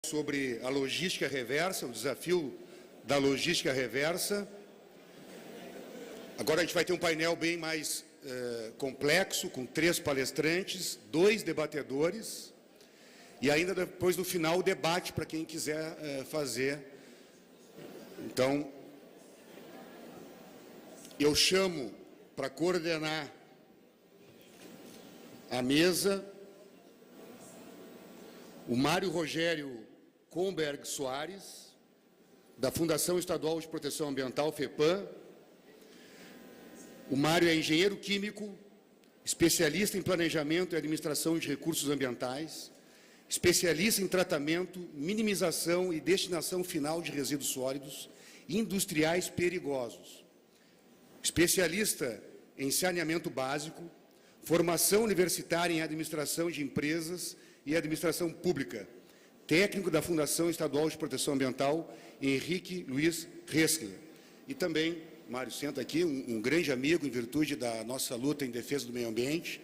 sobre a logística reversa, o desafio da logística reversa. Agora a gente vai ter um painel bem mais complexo, com 3 palestrantes, 2 debatedores, e ainda depois, no final, o debate para quem quiser fazer. Então, eu chamo para coordenar a mesa o Mário Rogério Comberg Soares, da Fundação Estadual de Proteção Ambiental, FEPAM. O Mário é engenheiro químico, especialista em planejamento e administração de recursos ambientais, especialista em tratamento, minimização e destinação final de resíduos sólidos industriais perigosos, especialista em saneamento básico, formação universitária em administração de empresas e administração pública, técnico da Fundação Estadual de Proteção Ambiental, Henrique Luiz Reskler. E também, Mário, senta aqui, um grande amigo em virtude da nossa luta em defesa do meio ambiente.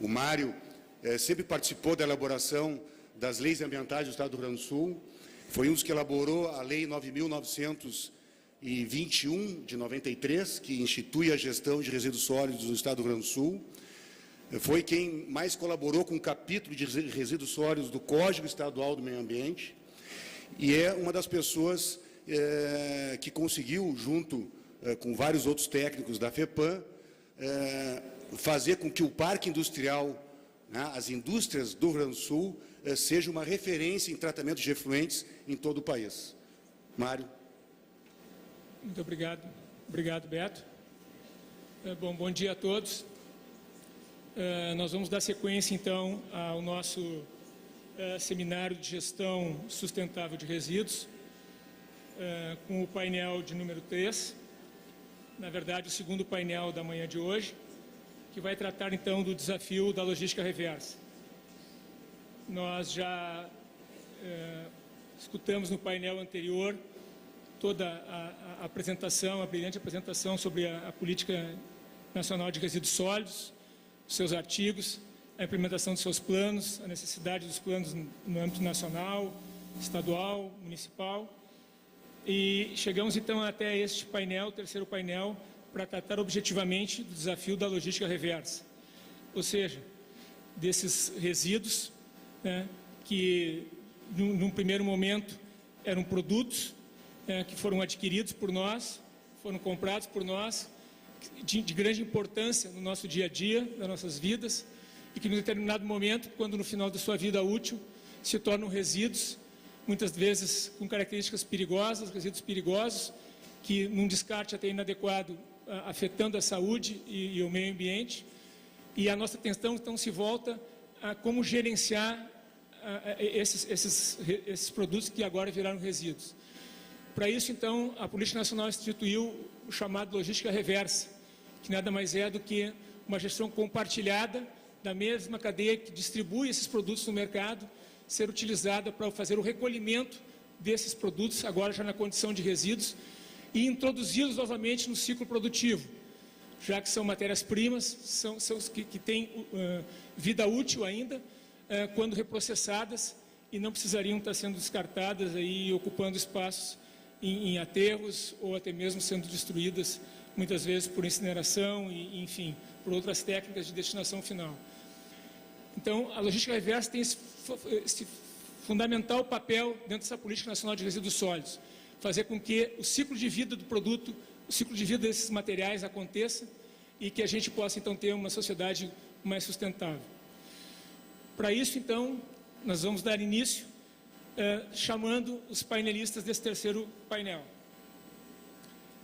O Mário sempre participou da elaboração das leis ambientais do Estado do Rio Grande do Sul, foi um dos que elaborou a Lei 9.921, de 93, que institui a gestão de resíduos sólidos no Estado do Rio Grande do Sul. Foi quem mais colaborou com o capítulo de resíduos sólidos do Código Estadual do Meio Ambiente e é uma das pessoas que conseguiu, junto com vários outros técnicos da FEPAM, fazer com que o parque industrial, né, as indústrias do Rio Grande do Sul, seja uma referência em tratamento de efluentes em todo o país. Mário. Muito obrigado. Obrigado, Beto. Bom dia a todos. Nós vamos dar sequência, então, ao nosso seminário de gestão sustentável de resíduos, com o painel de número 3, na verdade, o segundo painel da manhã de hoje, que vai tratar, então, do desafio da logística reversa. Nós já escutamos no painel anterior toda a apresentação, a brilhante apresentação sobre a Política Nacional de Resíduos Sólidos, seus artigos, a implementação de seus planos, a necessidade dos planos no âmbito nacional, estadual, municipal. E chegamos, então, até este painel, o terceiro painel, para tratar objetivamente do desafio da logística reversa. Ou seja, desses resíduos, né, que, num primeiro momento, eram produtos que foram adquiridos por nós, foram comprados por nós, de grande importância no nosso dia a dia, nas nossas vidas, e que, em determinado momento, quando no final da sua vida útil, se tornam resíduos, muitas vezes com características perigosas, resíduos perigosos, que num descarte até inadequado, afetando a saúde e o meio ambiente. E a nossa atenção, então, se volta a como gerenciar esses produtos que agora viraram resíduos. Para isso, então, a Política Nacional instituiu o chamado logística reversa, que nada mais é do que uma gestão compartilhada da mesma cadeia que distribui esses produtos no mercado, ser utilizada para fazer o recolhimento desses produtos, agora já na condição de resíduos, e introduzi-los novamente no ciclo produtivo, já que são matérias-primas, são que têm vida útil ainda, quando reprocessadas, e não precisariam estar sendo descartadas e ocupando espaços em aterros, ou até mesmo sendo destruídas, muitas vezes por incineração e, enfim, por outras técnicas de destinação final. Então, a logística reversa tem esse fundamental papel dentro dessa Política Nacional de Resíduos Sólidos, fazer com que o ciclo de vida do produto, o ciclo de vida desses materiais aconteça e que a gente possa, então, ter uma sociedade mais sustentável. Para isso, então, nós vamos dar início chamando os painelistas desse terceiro painel.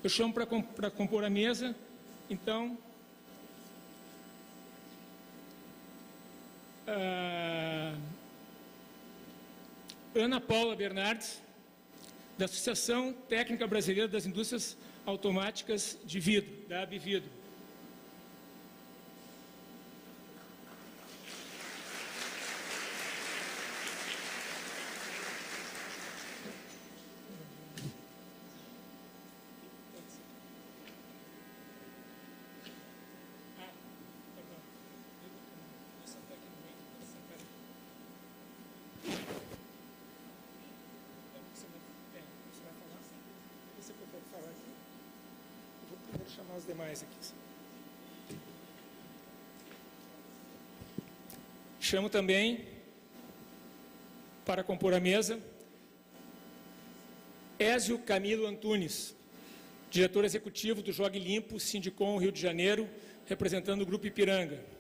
Eu chamo para compor a mesa, então, Ana Paula Bernardes, da Associação Técnica Brasileira das Indústrias Automáticas de Vidro, da Abvidro. Vou chamar os demais aqui. Chamo também, para compor a mesa, Ézio Camilo Antunes, diretor executivo do Jogue Limpo, Sindicom, Rio de Janeiro, representando o Grupo Ipiranga.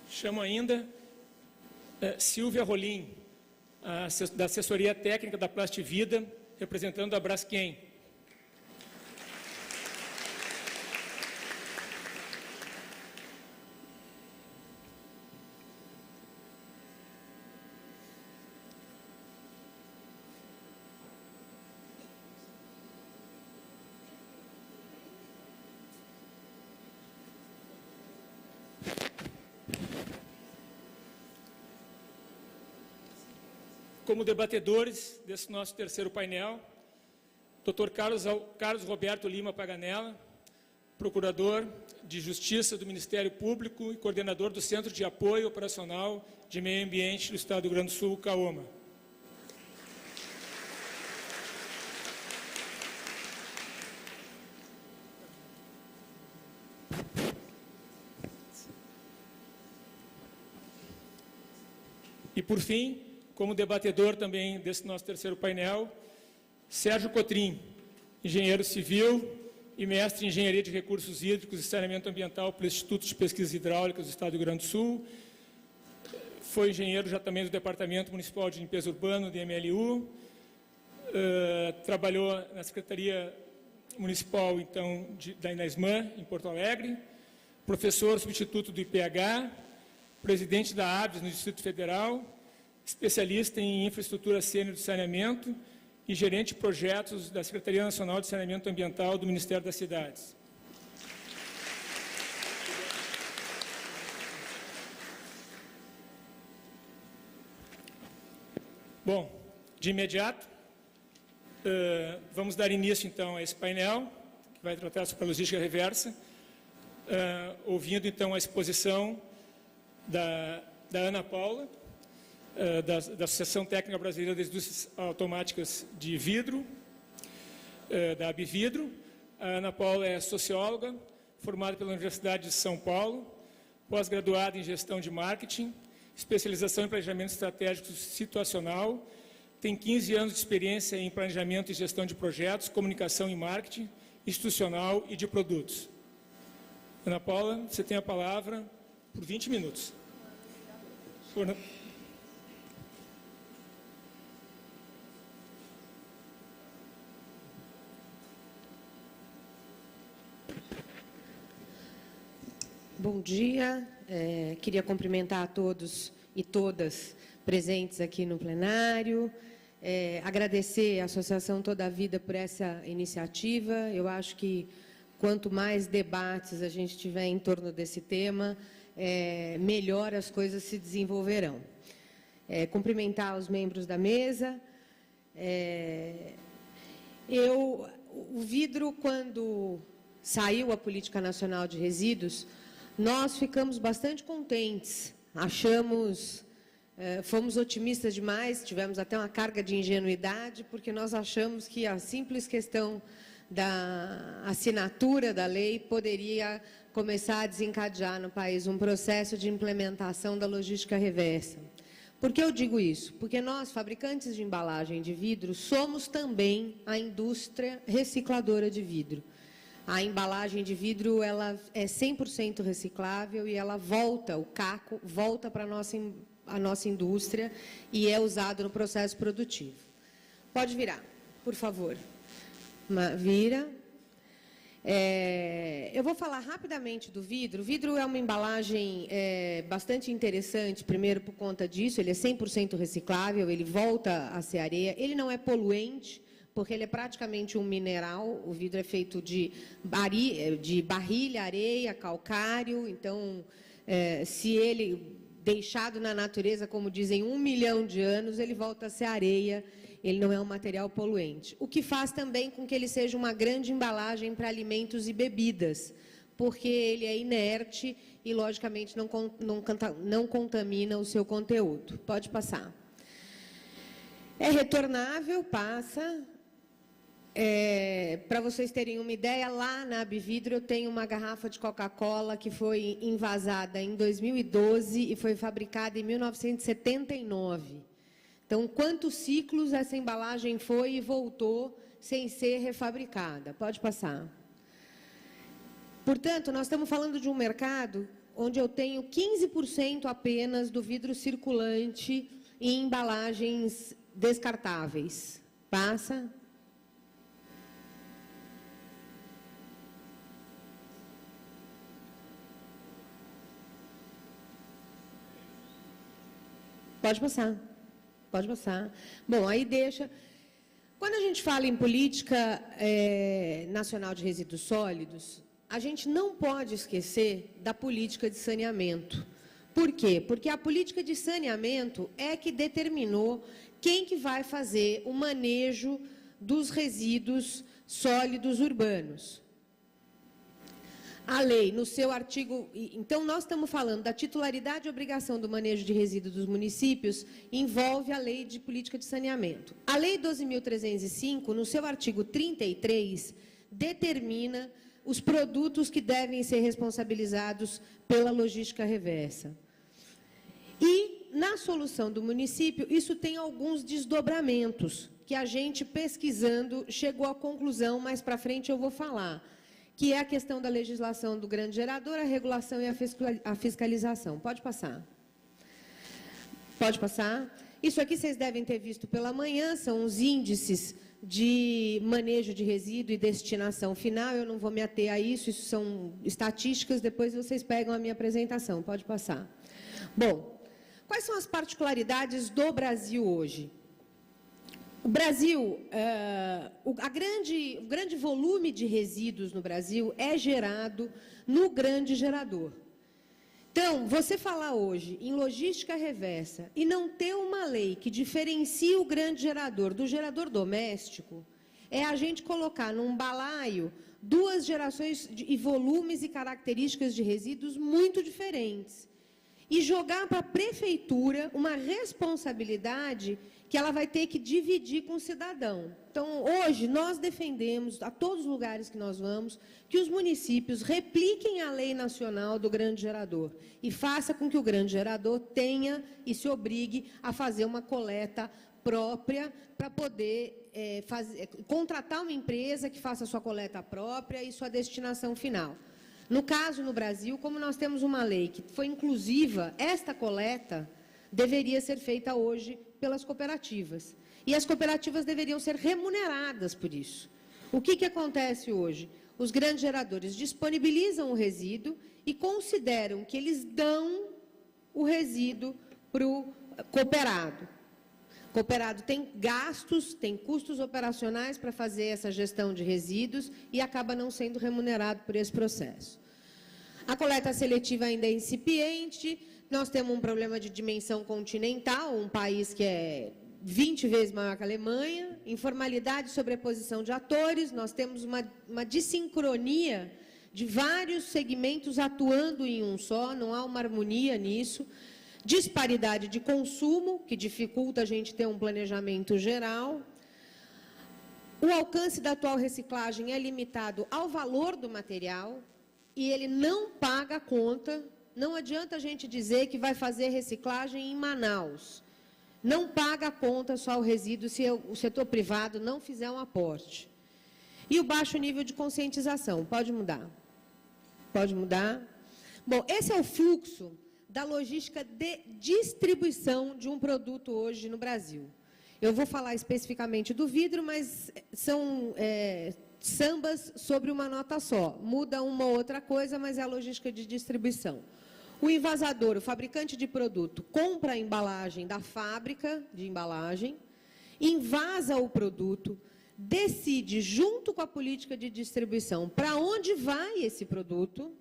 Chamo ainda Silvia Rolim, da assessoria técnica da Plastivida, representando a Braskem. Como debatedores desse nosso terceiro painel, Dr. Carlos Roberto Lima Paganella, Procurador de Justiça do Ministério Público e coordenador do Centro de Apoio Operacional de Meio Ambiente do Estado do Rio Grande do Sul, CAOMA. E, por fim, como debatedor também desse nosso terceiro painel, Sérgio Cotrim, engenheiro civil e mestre em Engenharia de Recursos Hídricos e Saneamento Ambiental pelo Instituto de Pesquisas Hidráulicas do Estado do Rio Grande do Sul. Foi engenheiro já também do Departamento Municipal de Limpeza Urbana, do MLU. Trabalhou na Secretaria Municipal, então, da Inasman, em Porto Alegre. Professor substituto do IPH, presidente da ABS no Distrito Federal, especialista em infraestrutura sênior de saneamento e gerente de projetos da Secretaria Nacional de Saneamento Ambiental do Ministério das Cidades. Bom, de imediato, vamos dar início, então, a esse painel, que vai tratar sobre a logística reversa, ouvindo, então, a exposição da Ana Paula, da Associação Técnica Brasileira das Indústrias Automáticas de Vidro, da Abvidro. A Ana Paula é socióloga, formada pela Universidade de São Paulo, pós-graduada em Gestão de Marketing, especialização em Planejamento Estratégico Situacional, tem 15 anos de experiência em Planejamento e Gestão de Projetos, Comunicação e Marketing, Institucional e de Produtos. Ana Paula, você tem a palavra por 20 minutos. Bom dia, queria cumprimentar a todos e todas presentes aqui no plenário, agradecer à Associação Toda a Vida por essa iniciativa. Eu acho que quanto mais debates a gente tiver em torno desse tema, melhor as coisas se desenvolverão. Cumprimentar os membros da mesa. O vidro, quando saiu a Política Nacional de Resíduos, nós ficamos bastante contentes, fomos otimistas demais, tivemos até uma carga de ingenuidade, porque nós achamos que a simples questão da assinatura da lei poderia começar a desencadear no país um processo de implementação da logística reversa. Por que eu digo isso? Porque nós, fabricantes de embalagem de vidro, somos também a indústria recicladora de vidro. A embalagem de vidro, ela é 100% reciclável e ela volta, o caco volta para a nossa indústria e é usado no processo produtivo. Pode virar, por favor. Vira. Eu vou falar rapidamente do vidro. O vidro é uma embalagem bastante interessante, primeiro por conta disso, ele é 100% reciclável, ele volta a ser areia, ele não é poluente, porque ele é praticamente um mineral. O vidro é feito de barrilha, areia, calcário. Então, se ele deixado na natureza, como dizem, 1 milhão de anos, ele volta a ser areia, ele não é um material poluente. O que faz também com que ele seja uma grande embalagem para alimentos e bebidas, porque ele é inerte e, logicamente, não contamina o seu conteúdo. Pode passar. É retornável, passa. Para vocês terem uma ideia, lá na Abvidro eu tenho uma garrafa de Coca-Cola que foi envasada em 2012 e foi fabricada em 1979. Então, quantos ciclos essa embalagem foi e voltou sem ser refabricada? Pode passar. Portanto, nós estamos falando de um mercado onde eu tenho 15% apenas do vidro circulante em embalagens descartáveis. Passa. Pode passar. Pode passar. Bom, aí deixa... Quando a gente fala em política nacional de resíduos sólidos, a gente não pode esquecer da política de saneamento. Por quê? Porque a política de saneamento é que determinou quem que vai fazer o manejo dos resíduos sólidos urbanos. A lei, no seu artigo... Então, nós estamos falando da titularidade e obrigação do manejo de resíduos dos municípios, envolve a lei de política de saneamento. A lei 12.305, no seu artigo 33, determina os produtos que devem ser responsabilizados pela logística reversa. E, na solução do município, isso tem alguns desdobramentos, que a gente, pesquisando, chegou à conclusão, mais para frente eu vou falar, que é a questão da legislação do grande gerador, a regulação e a fiscalização. Pode passar. Pode passar. Isso aqui vocês devem ter visto pela manhã, são os índices de manejo de resíduo e destinação final. Eu não vou me ater a isso, isso são estatísticas, depois vocês pegam a minha apresentação. Pode passar. Bom, quais são as particularidades do Brasil hoje? O Brasil, o grande volume de resíduos no Brasil é gerado no grande gerador. Então, você falar hoje em logística reversa e não ter uma lei que diferencie o grande gerador do gerador doméstico, é a gente colocar num balaio duas gerações e volumes e características de resíduos muito diferentes. E jogar para a prefeitura uma responsabilidade que ela vai ter que dividir com o cidadão. Então, hoje, nós defendemos, a todos os lugares que nós vamos, que os municípios repliquem a lei nacional do grande gerador e faça com que o grande gerador tenha e se obrigue a fazer uma coleta própria para poder contratar uma empresa que faça a sua coleta própria e sua destinação final. No caso, no Brasil, como nós temos uma lei que foi inclusiva, esta coleta deveria ser feita hoje pelas cooperativas. E as cooperativas deveriam ser remuneradas por isso. O que acontece hoje? Os grandes geradores disponibilizam o resíduo e consideram que eles dão o resíduo para o cooperado. O cooperado tem gastos, tem custos operacionais para fazer essa gestão de resíduos e acaba não sendo remunerado por esse processo. A coleta seletiva ainda é incipiente, nós temos um problema de dimensão continental, um país que é 20 vezes maior que a Alemanha, informalidade e sobreposição de atores, nós temos uma dissincronia de vários segmentos atuando em um só, não há uma harmonia nisso, disparidade de consumo, que dificulta a gente ter um planejamento geral. O alcance da atual reciclagem é limitado ao valor do material e ele não paga a conta. Não adianta a gente dizer que vai fazer reciclagem em Manaus. Não paga a conta só o resíduo se o setor privado não fizer um aporte. E o baixo nível de conscientização. Pode mudar. Pode mudar. Bom, esse é o fluxo da logística de distribuição de um produto hoje no Brasil. Eu vou falar especificamente do vidro, mas são sambas sobre uma nota só. Muda uma ou outra coisa, mas é a logística de distribuição. O envasador, o fabricante de produto, compra a embalagem da fábrica de embalagem, envasa o produto, decide, junto com a política de distribuição, para onde vai esse produto.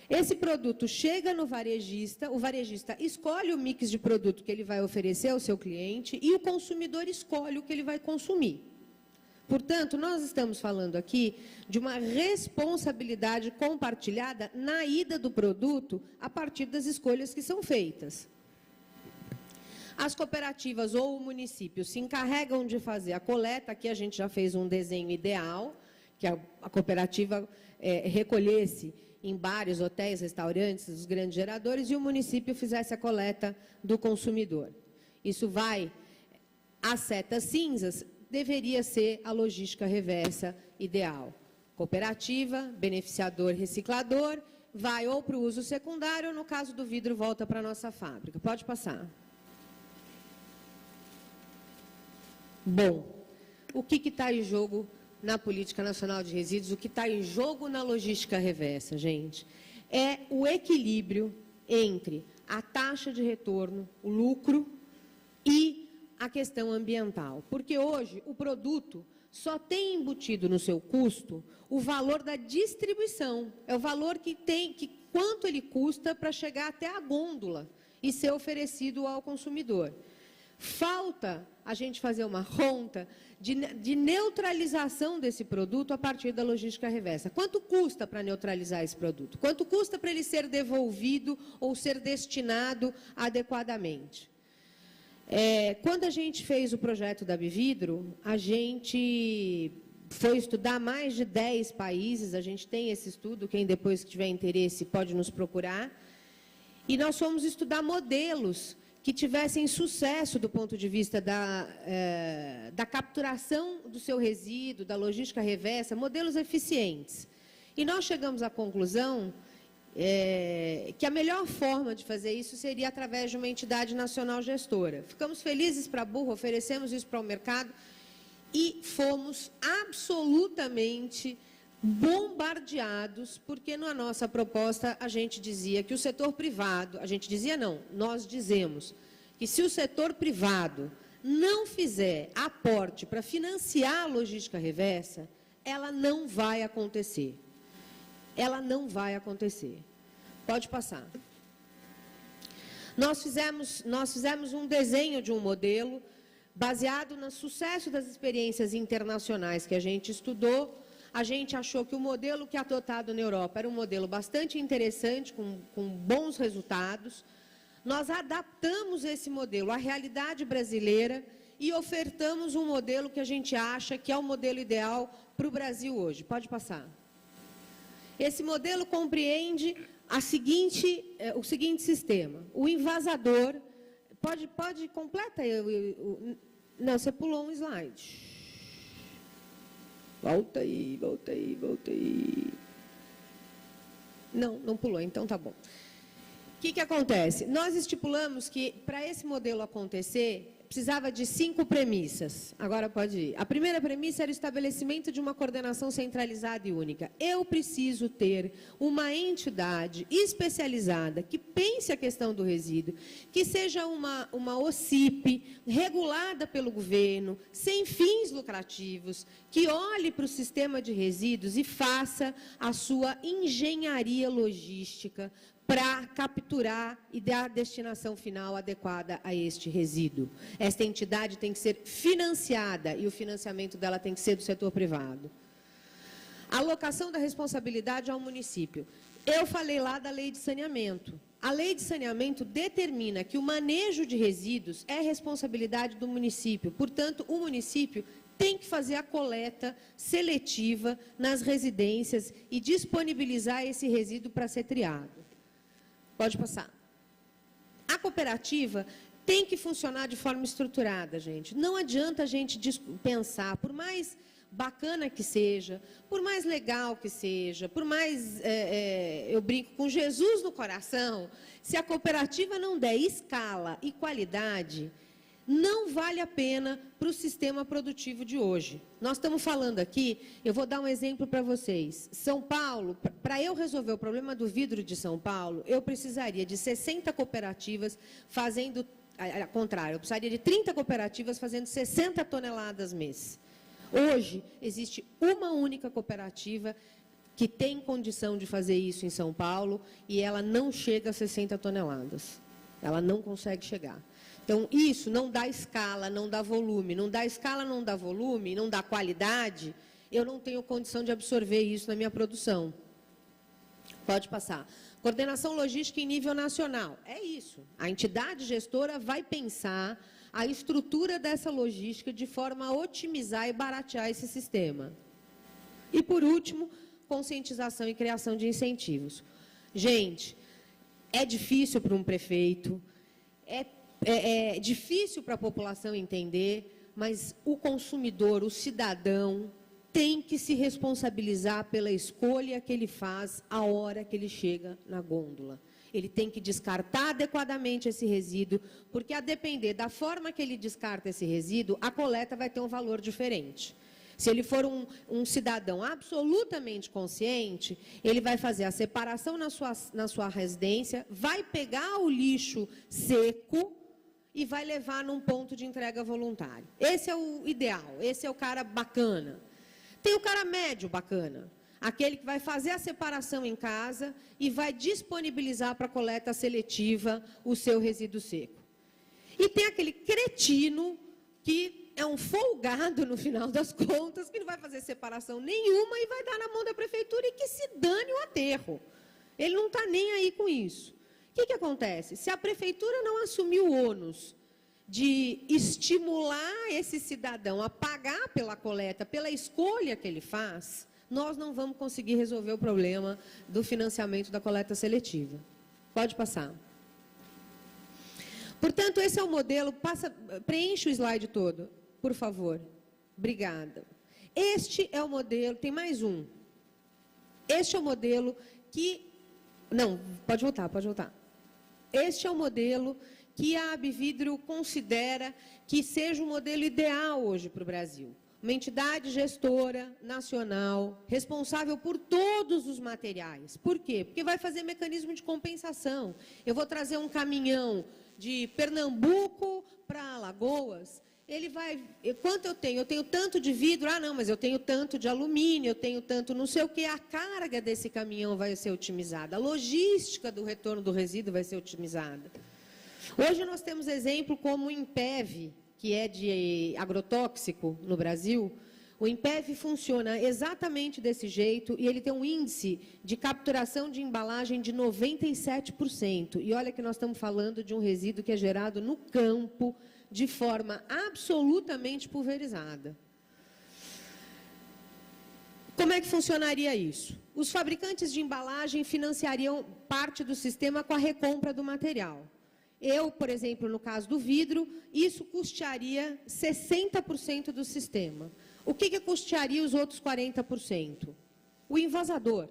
Esse produto chega no varejista, o varejista escolhe o mix de produto que ele vai oferecer ao seu cliente e o consumidor escolhe o que ele vai consumir. Portanto, nós estamos falando aqui de uma responsabilidade compartilhada na ida do produto a partir das escolhas que são feitas. As cooperativas ou o município se encarregam de fazer a coleta, aqui a gente já fez um desenho ideal, que a cooperativa recolhesse em bares, hotéis, restaurantes, os grandes geradores, e o município fizesse a coleta do consumidor. Isso vai às setas cinzas, deveria ser a logística reversa ideal. Cooperativa, beneficiador, reciclador, vai ou para o uso secundário, ou no caso do vidro, volta para a nossa fábrica. Pode passar. Bom, o que está em jogo na Política Nacional de Resíduos, o que está em jogo na logística reversa, gente, é o equilíbrio entre a taxa de retorno, o lucro e a questão ambiental. Porque hoje o produto só tem embutido no seu custo o valor da distribuição, é o valor quanto ele custa para chegar até a gôndola e ser oferecido ao consumidor. Falta a gente fazer uma conta de neutralização desse produto a partir da logística reversa. Quanto custa para neutralizar esse produto? Quanto custa para ele ser devolvido ou ser destinado adequadamente? Quando a gente fez o projeto da Bividro, a gente foi estudar mais de 10 países, a gente tem esse estudo, quem depois tiver interesse pode nos procurar, e nós fomos estudar modelos que tivessem sucesso do ponto de vista da capturação do seu resíduo, da logística reversa, modelos eficientes. E nós chegamos à conclusão que a melhor forma de fazer isso seria através de uma entidade nacional gestora. Ficamos felizes para burro, oferecemos isso para o mercado e fomos absolutamente bombardeados, porque na nossa proposta a gente dizia que o setor privado, a gente dizia não, nós dizemos que se o setor privado não fizer aporte para financiar a logística reversa, ela não vai acontecer. Ela não vai acontecer. Pode passar. Nós fizemos um desenho de um modelo baseado no sucesso das experiências internacionais que a gente estudou. A gente achou que o modelo que é adotado na Europa era um modelo bastante interessante, com bons resultados. Nós adaptamos esse modelo à realidade brasileira e ofertamos um modelo que a gente acha que é o modelo ideal para o Brasil hoje. Pode passar. Esse modelo compreende o seguinte sistema. O envasador... Pode completa... Não, você pulou um slide. Volta aí, volta aí, volta aí. Não pulou, então tá bom. O que acontece? Nós estipulamos que, para esse modelo acontecer, precisava de 5 premissas. Agora pode ir. A primeira premissa era o estabelecimento de uma coordenação centralizada e única. Eu preciso ter uma entidade especializada que pense a questão do resíduo, que seja uma OCIP, regulada pelo governo, sem fins lucrativos, que olhe para o sistema de resíduos e faça a sua engenharia logística para capturar e dar a destinação final adequada a este resíduo. Esta entidade tem que ser financiada e o financiamento dela tem que ser do setor privado. A alocação da responsabilidade ao município. Eu falei lá da lei de saneamento. A lei de saneamento determina que o manejo de resíduos é responsabilidade do município. Portanto, o município tem que fazer a coleta seletiva nas residências e disponibilizar esse resíduo para ser triado. Pode passar. A cooperativa tem que funcionar de forma estruturada, gente. Não adianta a gente pensar, por mais bacana que seja, por mais legal que seja, por mais, eu brinco, com Jesus no coração, se a cooperativa não der escala e qualidade, não vale a pena para o sistema produtivo de hoje. Nós estamos falando aqui, eu vou dar um exemplo para vocês. São Paulo, para eu resolver o problema do vidro de São Paulo, eu precisaria de 60 cooperativas fazendo, ao contrário, eu precisaria de 30 cooperativas fazendo 60 toneladas mês. Hoje, existe uma única cooperativa que tem condição de fazer isso em São Paulo e ela não chega a 60 toneladas. Ela não consegue chegar. Então, isso não dá escala, não dá volume. Não dá escala, não dá volume, não dá qualidade. Eu não tenho condição de absorver isso na minha produção. Pode passar. Coordenação logística em nível nacional. É isso. A entidade gestora vai pensar a estrutura dessa logística de forma a otimizar e baratear esse sistema. E, por último, conscientização e criação de incentivos. Gente, é difícil para um prefeito, é difícil para a população entender, mas o consumidor, o cidadão, tem que se responsabilizar pela escolha que ele faz a hora que ele chega na gôndola. Ele tem que descartar adequadamente esse resíduo, porque, a depender da forma que ele descarta esse resíduo, a coleta vai ter um valor diferente. Se ele for um cidadão absolutamente consciente, ele vai fazer a separação na sua residência, vai pegar o lixo seco e vai levar num ponto de entrega voluntário. Esse é o ideal, esse é o cara bacana. Tem o cara médio bacana, aquele que vai fazer a separação em casa e vai disponibilizar para a coleta seletiva o seu resíduo seco. E tem aquele cretino que é um folgado, no final das contas, que não vai fazer separação nenhuma e vai dar na mão da prefeitura e que se dane o aterro. Ele não está nem aí com isso. O que acontece? Se a prefeitura não assumir o ônus de estimular esse cidadão a pagar pela coleta, pela escolha que ele faz, nós não vamos conseguir resolver o problema do financiamento da coleta seletiva. Pode passar. Portanto, esse é o modelo. Preenche o slide todo, por favor. Obrigada. Este é o modelo, tem mais um. Este é o modelo que... Não, pode voltar, pode voltar. Este é o modelo que a Abvidro considera que seja o modelo ideal hoje para o Brasil. Uma entidade gestora nacional, responsável por todos os materiais. Por quê? Porque vai fazer mecanismo de compensação. Eu vou trazer um caminhão de Pernambuco para Alagoas, ele vai... Quanto eu tenho? Eu tenho tanto de vidro, não, mas eu tenho tanto de alumínio, eu tenho tanto não sei o quê. A carga desse caminhão vai ser otimizada, a logística do retorno do resíduo vai ser otimizada. Hoje nós temos exemplo como o INPEV, que é de agrotóxico no Brasil. O INPEV funciona exatamente desse jeito e ele tem um índice de capturação de embalagem de 97%. E olha que nós estamos falando de um resíduo que é gerado no campo de forma absolutamente pulverizada. Como é que funcionaria isso? Os fabricantes de embalagem financiariam parte do sistema com a recompra do material. Eu, por exemplo, no caso do vidro, isso custearia 60% do sistema. O que custearia os outros 40%? O envasador.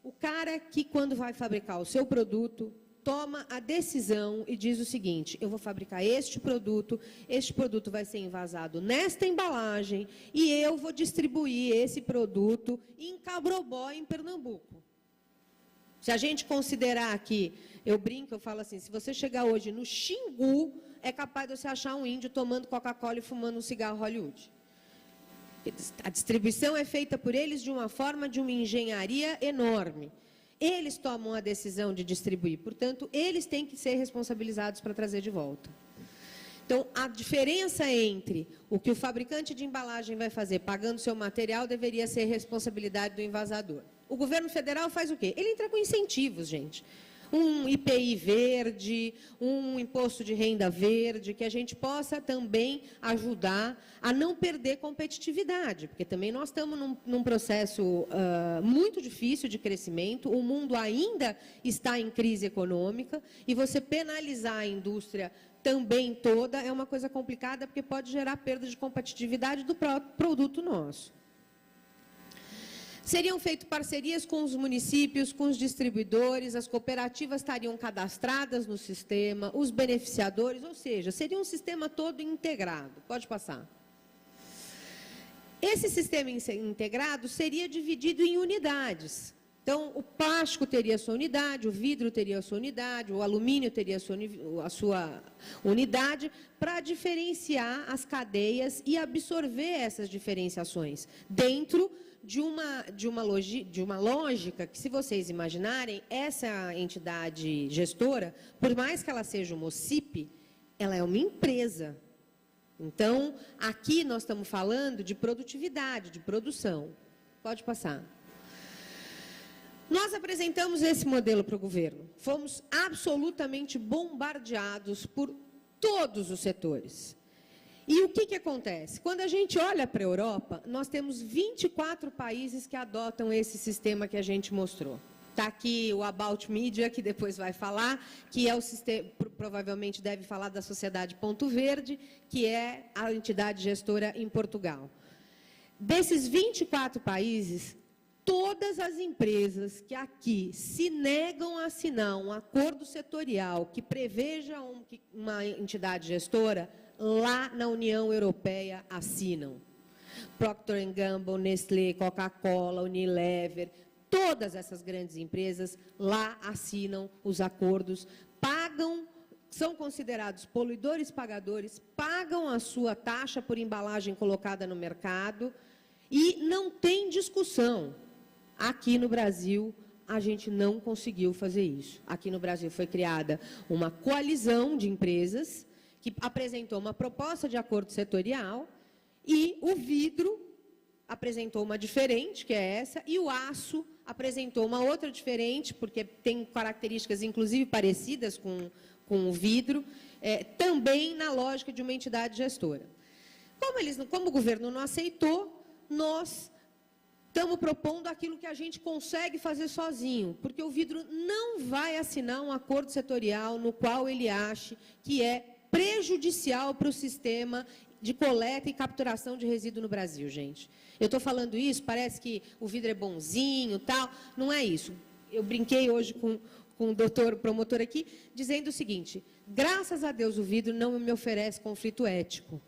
O cara que, quando vai fabricar o seu produto, toma a decisão e diz o seguinte: eu vou fabricar este produto vai ser envasado nesta embalagem e eu vou distribuir esse produto em Cabrobó, em Pernambuco. Se a gente considerar aqui, eu brinco, eu falo assim, se você chegar hoje no Xingu, é capaz de você achar um índio tomando Coca-Cola e fumando um cigarro Hollywood. A distribuição é feita por eles de uma forma, de uma engenharia enorme. Eles tomam a decisão de distribuir, portanto, eles têm que ser responsabilizados para trazer de volta. Então, a diferença entre o que o fabricante de embalagem vai fazer pagando seu material deveria ser responsabilidade do envasador. O governo federal faz o quê? Ele entra com incentivos, gente. Um IPI verde, um imposto de renda verde, que a gente possa também ajudar a não perder competitividade, porque também nós estamos num processo muito difícil de crescimento, o mundo ainda está em crise econômica, e você penalizar a indústria também toda é uma coisa complicada, porque pode gerar perda de competitividade do próprio produto nosso. Seriam feitas parcerias com os municípios, com os distribuidores, as cooperativas estariam cadastradas no sistema, os beneficiadores, ou seja, seria um sistema todo integrado. Pode passar. Esse sistema integrado seria dividido em unidades. Então, o plástico teria a sua unidade, o vidro teria a sua unidade, o alumínio teria a sua unidade, para diferenciar as cadeias e absorver essas diferenciações dentro de uma lógica que, se vocês imaginarem, essa entidade gestora, por mais que ela seja uma OCIP, ela é uma empresa. Então, aqui nós estamos falando de produtividade, de produção. Pode passar. Nós apresentamos esse modelo para o governo. Fomos absolutamente bombardeados por todos os setores. E o que acontece? Quando a gente olha para a Europa, nós temos 24 países que adotam esse sistema que a gente mostrou. Está aqui o About Media, que depois vai falar, que é o sistema, provavelmente deve falar da Sociedade Ponto Verde, que é a entidade gestora em Portugal. Desses 24 países, todas as empresas que aqui se negam a assinar um acordo setorial que preveja uma entidade gestora, lá na União Europeia assinam. Procter & Gamble, Nestlé, Coca-Cola, Unilever, todas essas grandes empresas lá assinam os acordos, pagam, são considerados poluidores pagadores, pagam a sua taxa por embalagem colocada no mercado e não tem discussão. Aqui no Brasil, a gente não conseguiu fazer isso. Aqui no Brasil foi criada uma coalizão de empresas que apresentou uma proposta de acordo setorial e o vidro apresentou uma diferente, que é essa, e o aço apresentou uma outra diferente, porque tem características, inclusive, parecidas com o vidro, também na lógica de uma entidade gestora. Como o governo não aceitou, nós estamos propondo aquilo que a gente consegue fazer sozinho, porque o vidro não vai assinar um acordo setorial no qual ele ache que é prejudicial para o sistema de coleta e capturação de resíduo no Brasil, gente. Eu estou falando isso, parece que o vidro é bonzinho, tal, não é isso. Eu brinquei hoje com o doutor promotor aqui, dizendo o seguinte, graças a Deus o vidro não me oferece conflito ético.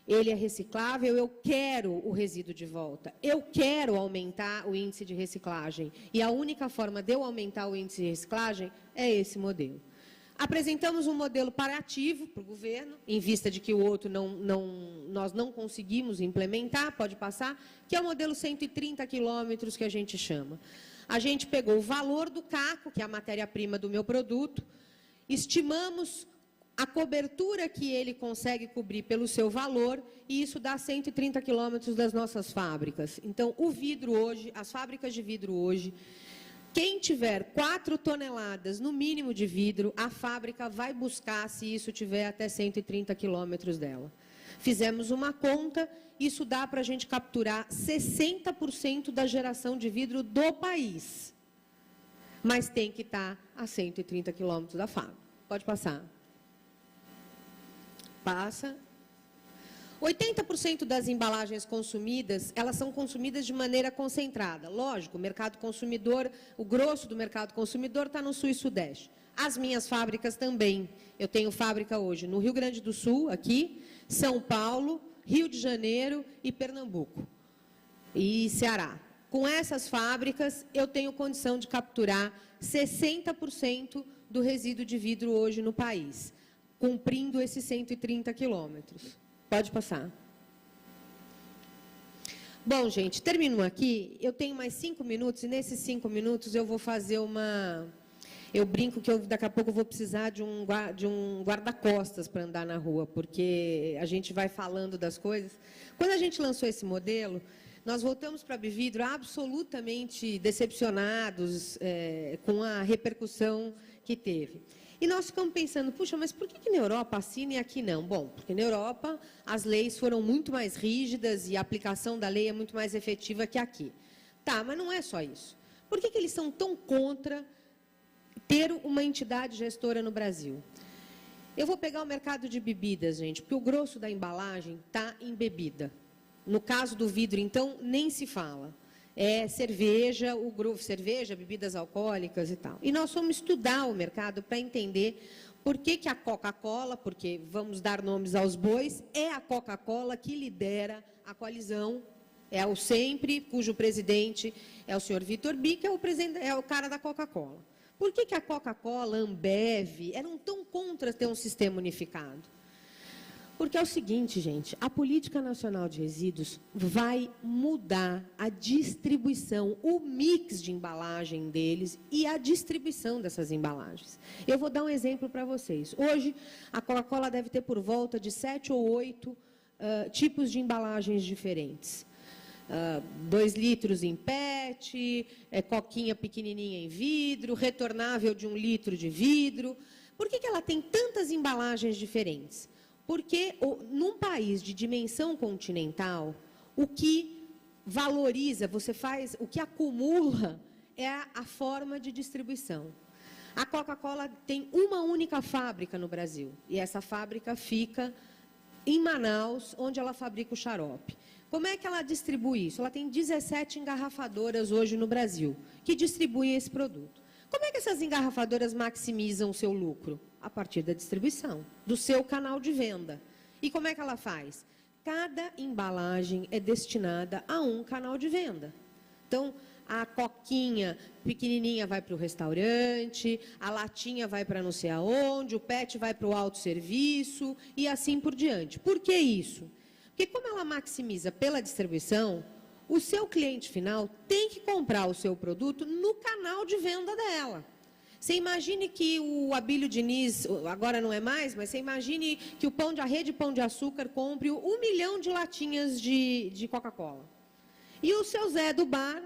Ele é reciclável, eu quero o resíduo de volta. Eu quero aumentar o índice de reciclagem. E a única forma de eu aumentar o índice de reciclagem é esse modelo. Apresentamos um modelo paliativo para o governo, em vista de que o outro nós não conseguimos implementar, pode passar, que é o modelo 130 quilômetros que a gente chama. A gente pegou o valor do caco, que é a matéria-prima do meu produto, estimamos a cobertura que ele consegue cobrir pelo seu valor, e isso dá 130 quilômetros das nossas fábricas. Então, o vidro hoje, as fábricas de vidro hoje, quem tiver 4 toneladas, no mínimo, de vidro, a fábrica vai buscar, se isso tiver, até 130 quilômetros dela. Fizemos uma conta, isso dá para a gente capturar 60% da geração de vidro do país. Mas tem que estar a 130 quilômetros da fábrica. Pode passar. Passa. 80% das embalagens consumidas, elas são consumidas de maneira concentrada. Lógico, o mercado consumidor, o grosso do mercado consumidor está no Sul e Sudeste. As minhas fábricas também. Eu tenho fábrica hoje no Rio Grande do Sul, aqui, São Paulo, Rio de Janeiro e Pernambuco. E Ceará. Com essas fábricas, eu tenho condição de capturar 60% do resíduo de vidro hoje no país, cumprindo esses 130 quilômetros. Pode passar. Bom, gente, termino aqui. Eu tenho mais 5 minutos, e nesses 5 minutos eu vou fazer uma... Eu brinco que daqui a pouco eu vou precisar de um guarda-costas para andar na rua, porque a gente vai falando das coisas. Quando a gente lançou esse modelo, nós voltamos para a Bividro absolutamente decepcionados com a repercussão que teve. E nós ficamos pensando, puxa, mas por que na Europa assina e aqui não? Bom, porque na Europa as leis foram muito mais rígidas e a aplicação da lei é muito mais efetiva que aqui. Tá, mas não é só isso. Por que eles são tão contra ter uma entidade gestora no Brasil? Eu vou pegar o mercado de bebidas, gente, porque o grosso da embalagem está em bebida. No caso do vidro, então, nem se fala. É cerveja, cerveja, bebidas alcoólicas e tal. E nós fomos estudar o mercado para entender por que a Coca-Cola, porque vamos dar nomes aos bois, é a Coca-Cola que lidera a coalizão, é o sempre, cujo presidente é o senhor Vitor Bi, que é o cara da Coca-Cola. Por que a Coca-Cola, a Ambev, eram tão contra ter um sistema unificado? Porque é o seguinte, gente, a Política Nacional de Resíduos vai mudar a distribuição, o mix de embalagem deles e a distribuição dessas embalagens. Eu vou dar um exemplo para vocês. Hoje, a Coca-Cola deve ter por volta de 7 ou 8 tipos de embalagens diferentes. 2 litros em PET, coquinha pequenininha em vidro, retornável de 1 litro de vidro. Por que ela tem tantas embalagens diferentes? Porque, num país de dimensão continental, o que valoriza, o que acumula é a forma de distribuição. A Coca-Cola tem uma única fábrica no Brasil, e essa fábrica fica em Manaus, onde ela fabrica o xarope. Como é que ela distribui isso? Ela tem 17 engarrafadoras hoje no Brasil, que distribuem esse produto. Como é que essas engarrafadoras maximizam o seu lucro? A partir da distribuição, do seu canal de venda. E como é que ela faz? Cada embalagem é destinada a um canal de venda. Então, a coquinha pequenininha vai para o restaurante, a latinha vai para não sei aonde, o PET vai para o autosserviço e assim por diante. Por que isso? Porque como ela maximiza pela distribuição, o seu cliente final tem que comprar o seu produto no canal de venda dela. Você imagine que o Abílio Diniz, agora não é mais, mas você imagine que a rede Pão de Açúcar compre 1 milhão de latinhas de Coca-Cola. E o seu Zé do bar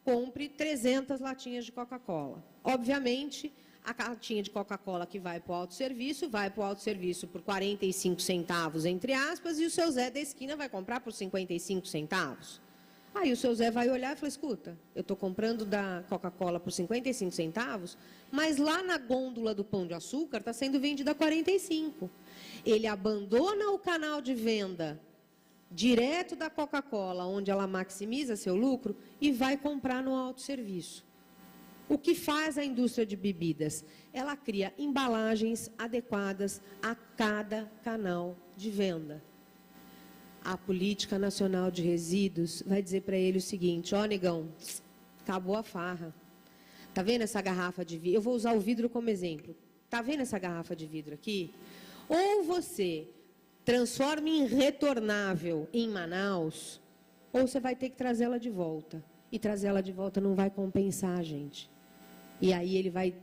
compre 300 latinhas de Coca-Cola. Obviamente, a latinha de Coca-Cola que vai para o autosserviço por 45 centavos, entre aspas, e o seu Zé da esquina vai comprar por 55 centavos. Aí o seu Zé vai olhar e fala, escuta, eu estou comprando da Coca-Cola por 55 centavos, mas lá na gôndola do Pão de Açúcar está sendo vendida a 45. Ele abandona o canal de venda direto da Coca-Cola, onde ela maximiza seu lucro, e vai comprar no autosserviço. O que faz a indústria de bebidas? Ela cria embalagens adequadas a cada canal de venda. A Política Nacional de Resíduos vai dizer para ele o seguinte, ó, negão, acabou a farra. Está vendo essa garrafa de vidro? Eu vou usar o vidro como exemplo. Está vendo essa garrafa de vidro aqui? Ou você transforma em retornável em Manaus, ou você vai ter que trazê-la de volta. E trazê-la de volta não vai compensar, gente. E aí ele vai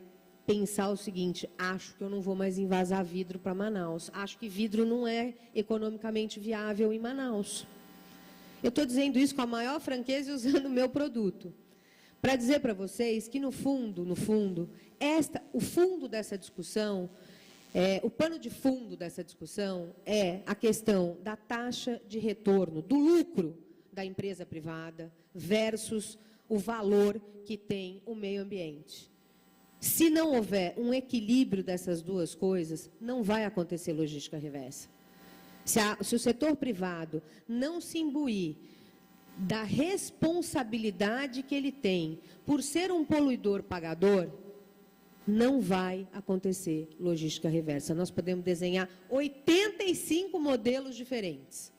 pensar o seguinte, acho que eu não vou mais envasar vidro para Manaus. Acho que vidro não é economicamente viável em Manaus. Eu estou dizendo isso com a maior franqueza e usando o meu produto. Para dizer para vocês que, no fundo, o fundo dessa discussão, o pano de fundo dessa discussão é a questão da taxa de retorno, do lucro da empresa privada versus o valor que tem o meio ambiente. Se não houver um equilíbrio dessas duas coisas, não vai acontecer logística reversa. Se o setor privado não se imbuir da responsabilidade que ele tem por ser um poluidor pagador, não vai acontecer logística reversa. Nós podemos desenhar 85 modelos diferentes.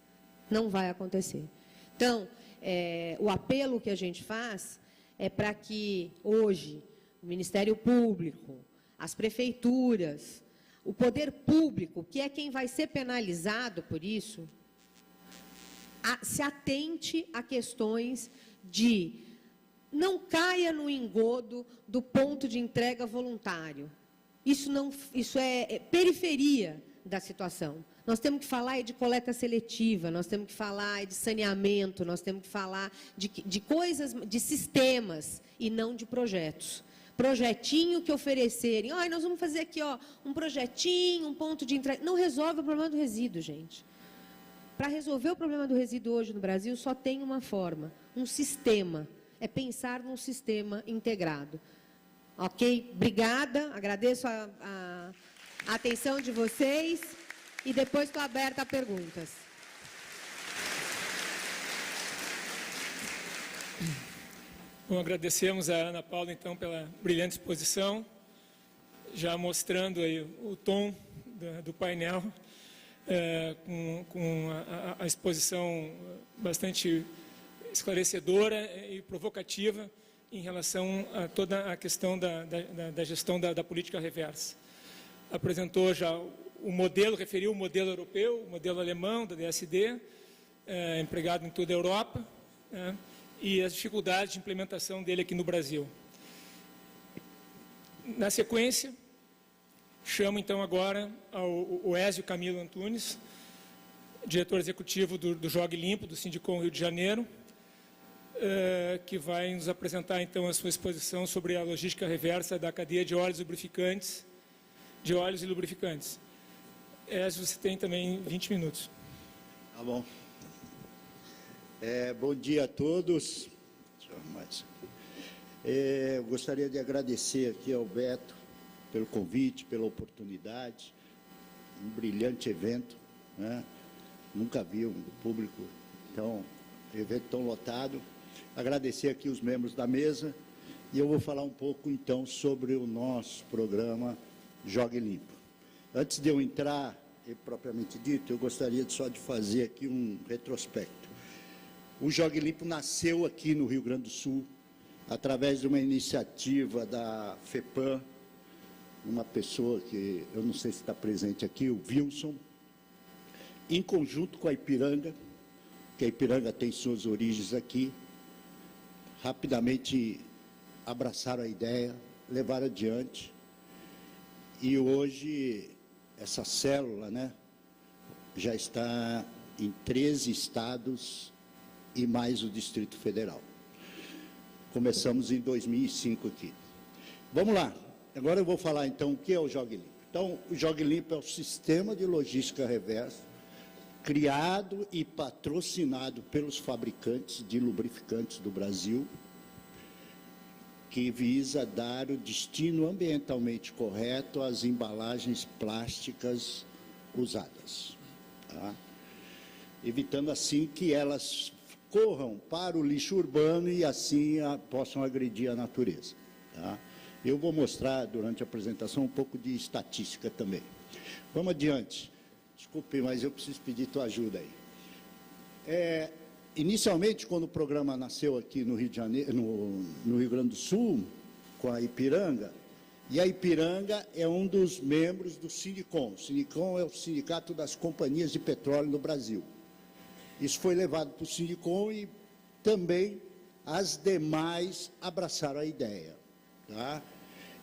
Não vai acontecer. Então, o apelo que a gente faz é para que hoje o Ministério Público, as prefeituras, o poder público, que é quem vai ser penalizado por isso, se atente a questões de não caia no engodo do ponto de entrega voluntário. Isso é periferia da situação. Nós temos que falar de coleta seletiva, nós temos que falar de saneamento, nós temos que falar de coisas, de sistemas e não de projetos. Projetinho que oferecerem, nós vamos fazer aqui um projetinho, um ponto de entrega. Não resolve o problema do resíduo, gente. Para resolver o problema do resíduo hoje no Brasil, só tem uma forma, um sistema. É pensar num sistema integrado. Ok? Obrigada, agradeço a atenção de vocês e depois estou aberta a perguntas. Bom, agradecemos a Ana Paula, então, pela brilhante exposição, já mostrando aí o tom do painel, com a exposição bastante esclarecedora e provocativa em relação a toda a questão da gestão da política reversa. Apresentou já o modelo, referiu o modelo europeu, o modelo alemão, da DSD, empregado em toda a Europa, né, e as dificuldades de implementação dele aqui no Brasil. Na sequência, chamo então agora o Ézio Camilo Antunes, diretor executivo do Jogue Limpo, do Sindicom Rio de Janeiro, que vai nos apresentar então a sua exposição sobre a logística reversa da cadeia de óleos e lubrificantes. Ézio, você tem também 20 minutos. Tá bom. Bom dia a todos. Eu gostaria de agradecer aqui ao Beto pelo convite, pela oportunidade. Um brilhante evento, né? Nunca vi um público evento tão lotado. Agradecer aqui os membros da mesa e eu vou falar um pouco então sobre o nosso programa Jogue Limpo. Antes de eu entrar, propriamente dito, eu gostaria só de fazer aqui um retrospecto. O Jogue Limpo nasceu aqui no Rio Grande do Sul, através de uma iniciativa da FEPAM, uma pessoa que eu não sei se está presente aqui, o Wilson, em conjunto com a Ipiranga, que a Ipiranga tem suas origens aqui, rapidamente abraçaram a ideia, levaram adiante, e hoje essa célula, né, já está em 13 estados e mais o Distrito Federal. Começamos em 2005 aqui. Vamos lá, agora eu vou falar então o que é o Jogue Limpo. Então, o Jogue Limpo é o sistema de logística reversa criado e patrocinado pelos fabricantes de lubrificantes do Brasil, que visa dar o destino ambientalmente correto às embalagens plásticas usadas, tá? Evitando assim que elas corram para o lixo urbano e assim possam agredir a natureza, tá? Eu vou mostrar durante a apresentação um pouco de estatística também. Vamos adiante. Desculpe, mas eu preciso pedir tua ajuda aí. Inicialmente, quando o programa nasceu aqui no Rio de Janeiro, no Rio Grande do Sul, com a Ipiranga, e a Ipiranga é um dos membros do Sindicom. O Sindicom é o Sindicato das Companhias de Petróleo no Brasil. Isso foi levado para o Sindicom e também as demais abraçaram a ideia, tá?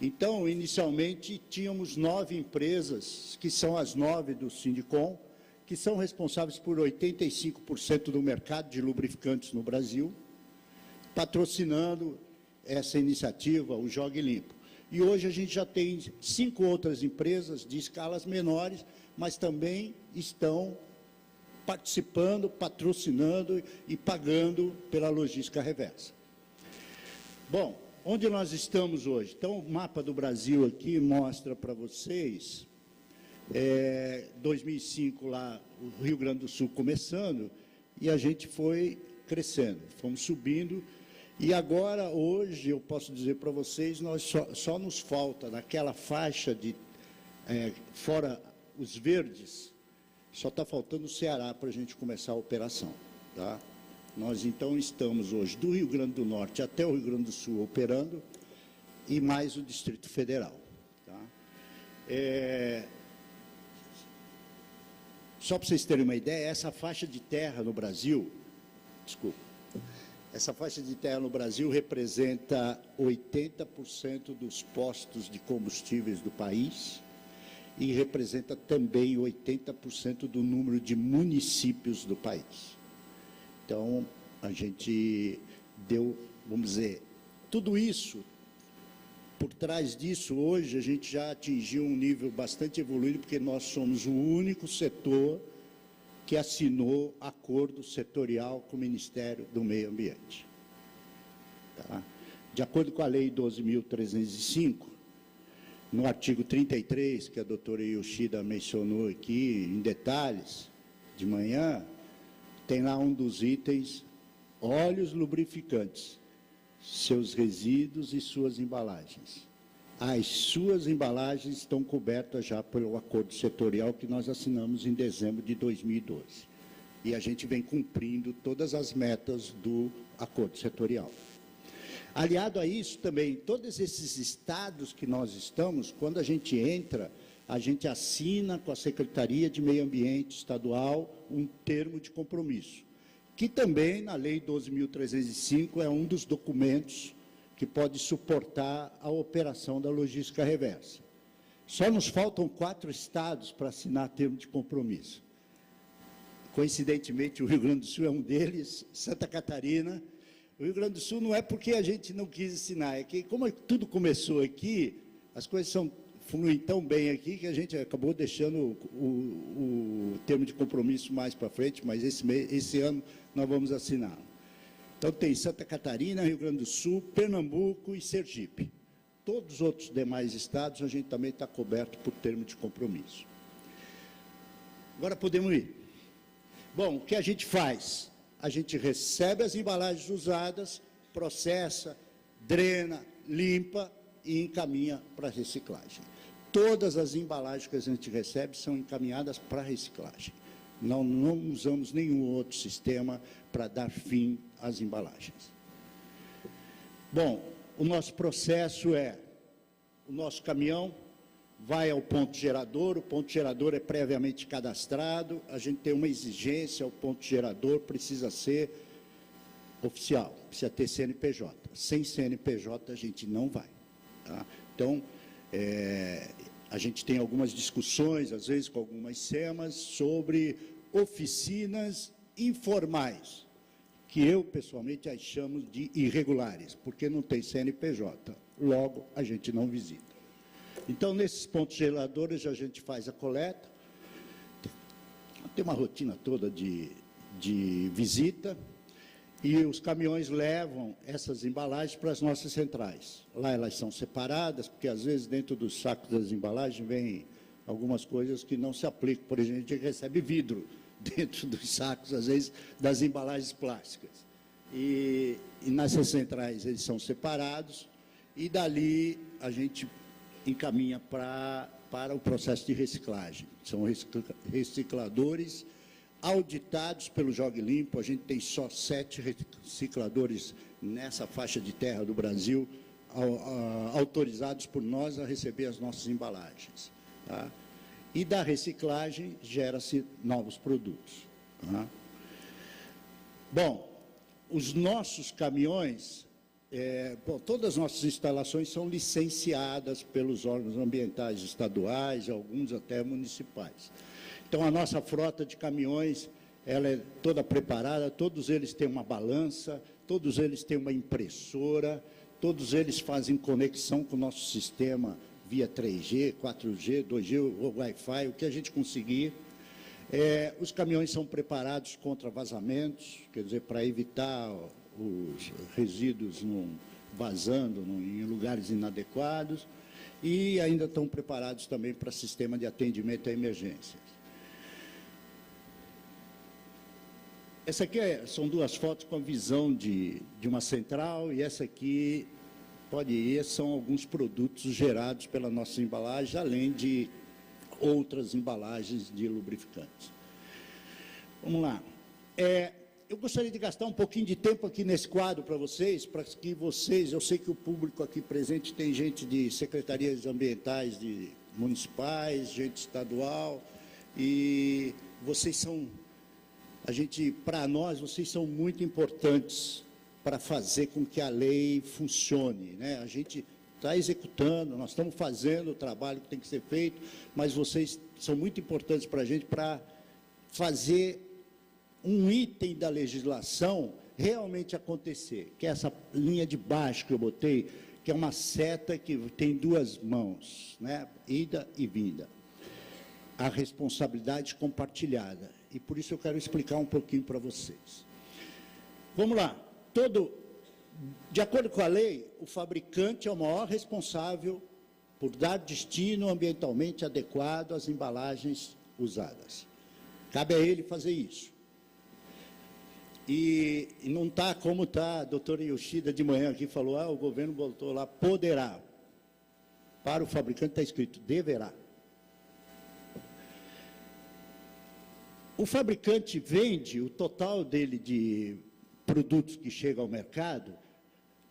Então, inicialmente, tínhamos 9 empresas, que são as 9 do Sindicom, que são responsáveis por 85% do mercado de lubrificantes no Brasil, patrocinando essa iniciativa, o Jogue Limpo. E hoje a gente já tem 5 outras empresas de escalas menores, mas também estão participando, patrocinando e pagando pela logística reversa. Bom, onde nós estamos hoje? Então, o mapa do Brasil aqui mostra para vocês, 2005 lá, o Rio Grande do Sul começando, e a gente foi crescendo, fomos subindo, e agora, hoje, eu posso dizer para vocês, nós só nos falta, naquela faixa de, fora os verdes, só está faltando o Ceará para a gente começar a operação, tá? Nós, então, estamos hoje do Rio Grande do Norte até o Rio Grande do Sul operando, e mais o Distrito Federal, tá? Só para vocês terem uma ideia, essa faixa de terra no Brasil, essa faixa de terra no Brasil representa 80% dos postos de combustíveis do país e representa também 80% do número de municípios do país. Então, a gente deu, vamos dizer, tudo isso, por trás disso, hoje, a gente já atingiu um nível bastante evoluído, porque nós somos o único setor que assinou acordo setorial com o Ministério do Meio Ambiente. Tá? De acordo com a Lei 12.305, no artigo 33, que a doutora Yoshida mencionou aqui em detalhes de manhã, tem lá um dos itens, óleos lubrificantes, seus resíduos e suas embalagens. As suas embalagens estão cobertas já pelo acordo setorial que nós assinamos em dezembro de 2012. E a gente vem cumprindo todas as metas do acordo setorial. Aliado a isso também, todos esses estados que nós estamos, quando a gente entra, a gente assina com a Secretaria de Meio Ambiente Estadual um termo de compromisso, que também, na Lei 12.305, é um dos documentos que pode suportar a operação da logística reversa. Só nos faltam 4 estados para assinar termo de compromisso. Coincidentemente, o Rio Grande do Sul é um deles, Santa Catarina. O Rio Grande do Sul não é porque a gente não quis assinar, é que, como tudo começou aqui, as coisas fluem tão bem aqui que a gente acabou deixando o termo de compromisso mais para frente, mas esse ano nós vamos assinar. Então, tem Santa Catarina, Rio Grande do Sul, Pernambuco e Sergipe. Todos os outros demais estados, a gente também está coberto por termo de compromisso. Agora podemos ir. Bom, o que a gente faz? A gente recebe as embalagens usadas, processa, drena, limpa e encaminha para reciclagem. Todas as embalagens que a gente recebe são encaminhadas para reciclagem. Não usamos nenhum outro sistema para dar fim às embalagens. Bom, o nosso processo o nosso caminhão vai ao ponto gerador, o ponto gerador é previamente cadastrado, a gente tem uma exigência, o ponto gerador precisa ser oficial, precisa ter CNPJ. Sem CNPJ a gente não vai. Tá? Então, a gente tem algumas discussões, às vezes com algumas SEMAs, sobre oficinas informais, que eu, pessoalmente, as chamo de irregulares, porque não tem CNPJ, logo a gente não visita. Então, nesses pontos geradores, a gente faz a coleta, tem uma rotina toda de visita, e os caminhões levam essas embalagens para as nossas centrais. Lá elas são separadas, porque às vezes dentro dos sacos das embalagens vem algumas coisas que não se aplicam. Por exemplo, a gente recebe vidro dentro dos sacos, às vezes, das embalagens plásticas. E nessas centrais eles são separados, e dali a gente encaminha para o processo de reciclagem. São recicladores auditados pelo Jogue Limpo. A gente tem só 7 recicladores nessa faixa de terra do Brasil, autorizados por nós a receber as nossas embalagens. Tá? E da reciclagem gera-se novos produtos. Tá? Bom, os nossos caminhões, todas as nossas instalações são licenciadas pelos órgãos ambientais estaduais, alguns até municipais. Então, a nossa frota de caminhões, ela é toda preparada, todos eles têm uma balança, todos eles têm uma impressora, todos eles fazem conexão com o nosso sistema via 3G, 4G, 2G, ou Wi-Fi, o que a gente conseguir. Os caminhões são preparados contra vazamentos, quer dizer, para evitar os resíduos vazando em lugares inadequados, e ainda estão preparados também para sistema de atendimento a emergências. Essa aqui são 2 fotos com a visão de uma central, e essa aqui são alguns produtos gerados pela nossa embalagem, além de outras embalagens de lubrificantes. Vamos lá. Eu gostaria de gastar um pouquinho de tempo aqui nesse quadro para que vocês, eu sei que o público aqui presente tem gente de secretarias ambientais municipais, gente estadual, e vocês são, para nós, vocês são muito importantes para fazer com que a lei funcione, né? A gente está executando, nós estamos fazendo o trabalho que tem que ser feito, mas vocês são muito importantes para a gente para fazer um item da legislação realmente acontecer, que é essa linha de baixo que eu botei, que é uma seta que tem 2 mãos, né? Ida e vinda. A responsabilidade compartilhada. E por isso eu quero explicar um pouquinho para vocês. Vamos lá. De acordo com a lei, o fabricante é o maior responsável por dar destino ambientalmente adequado às embalagens usadas. Cabe a ele fazer isso. E não está como está a doutora Yoshida de manhã aqui, falou, o governo botou lá, poderá. Para o fabricante está escrito, deverá. O fabricante vende o total dele de produtos que chegam ao mercado,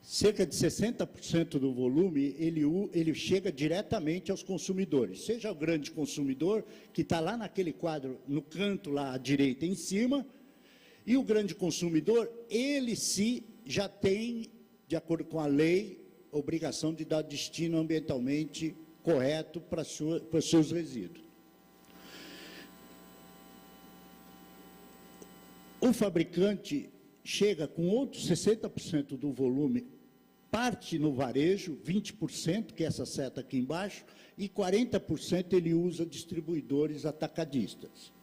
cerca de 60% do volume, ele chega diretamente aos consumidores, seja o grande consumidor, que está lá naquele quadro, no canto lá à direita em cima, e o grande consumidor, ele já tem, de acordo com a lei, obrigação de dar destino ambientalmente correto para os seus resíduos. O fabricante chega com outros 60% do volume, parte no varejo, 20%, que é essa seta aqui embaixo, e 40% ele usa distribuidores atacadistas.